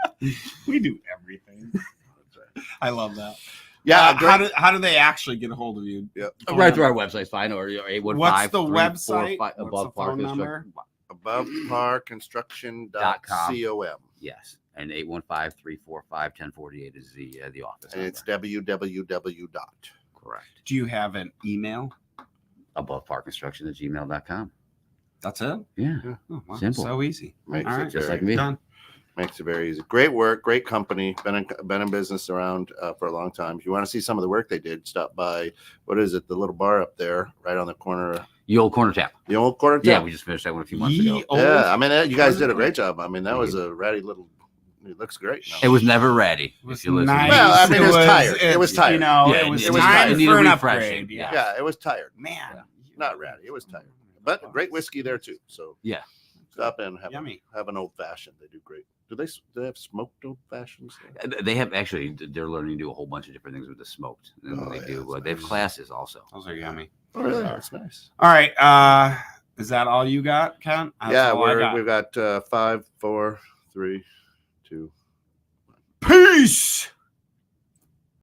S2: We do everything.
S4: That's right.
S2: I love that.
S4: Yeah,
S2: how do they actually get a hold of you?
S4: Yep.
S3: Right through our website, fine, or 815.
S2: What's the website? What's
S3: Above
S2: the
S3: Par
S2: phone number?
S3: Construction.
S4: AboveParConstruction.com.
S3: Yes, and 815-345-1048 is the office.
S4: And it's
S3: number.
S4: www.
S3: Correct.
S2: Do you have an email?
S3: AboveParConstruction@gmail.com.
S2: That's it.
S3: Yeah,
S2: Oh, wow.
S3: Simple.
S2: So easy.
S4: Makes
S2: All
S4: it
S2: right.
S3: just
S4: very,
S3: like me.
S2: Done.
S4: makes it very easy. Great work, great company. Been in business around for a long time. If you want to see some of the work they did, stop by. What is it? The little bar up there, right on the corner.
S3: The old corner tap.
S4: The old corner.
S3: Yeah,
S4: Tap.
S3: we just finished that one a few months
S2: Ye
S3: ago.
S2: old
S4: Yeah, I mean, you guys did a
S2: corner
S4: great job. I mean, that
S3: Thank
S4: was
S3: you.
S4: a ratty little. It looks great. now.
S3: It was never ready.
S2: It was
S3: if you listen.
S2: nice.
S4: Well, I mean, it was tired. It was tired.
S2: You know,
S3: Yeah,
S2: it was
S3: it
S4: was
S2: time
S4: tired.
S3: It needed
S2: for an
S3: refreshing.
S2: upgrade. Yeah.
S4: Yeah, it was tired.
S2: Man.
S4: Not ratty. It was tired. But great whiskey there too. So
S3: Yeah.
S4: stop in,
S2: Yummy.
S4: have an old fashioned. They do great. Do they have smoked old fashions?
S3: They have actually. They're learning to do a whole bunch of different things with the smoked. And
S4: Oh,
S3: they
S4: yeah,
S3: do.
S4: that's
S3: They have
S4: nice.
S3: classes also.
S2: Those are yummy.
S4: Oh, really? That's nice.
S2: All right. Is that all you got, Ken? That's
S4: Yeah,
S2: all I got.
S4: we've got 5, 4, 3, 2.
S2: Peace.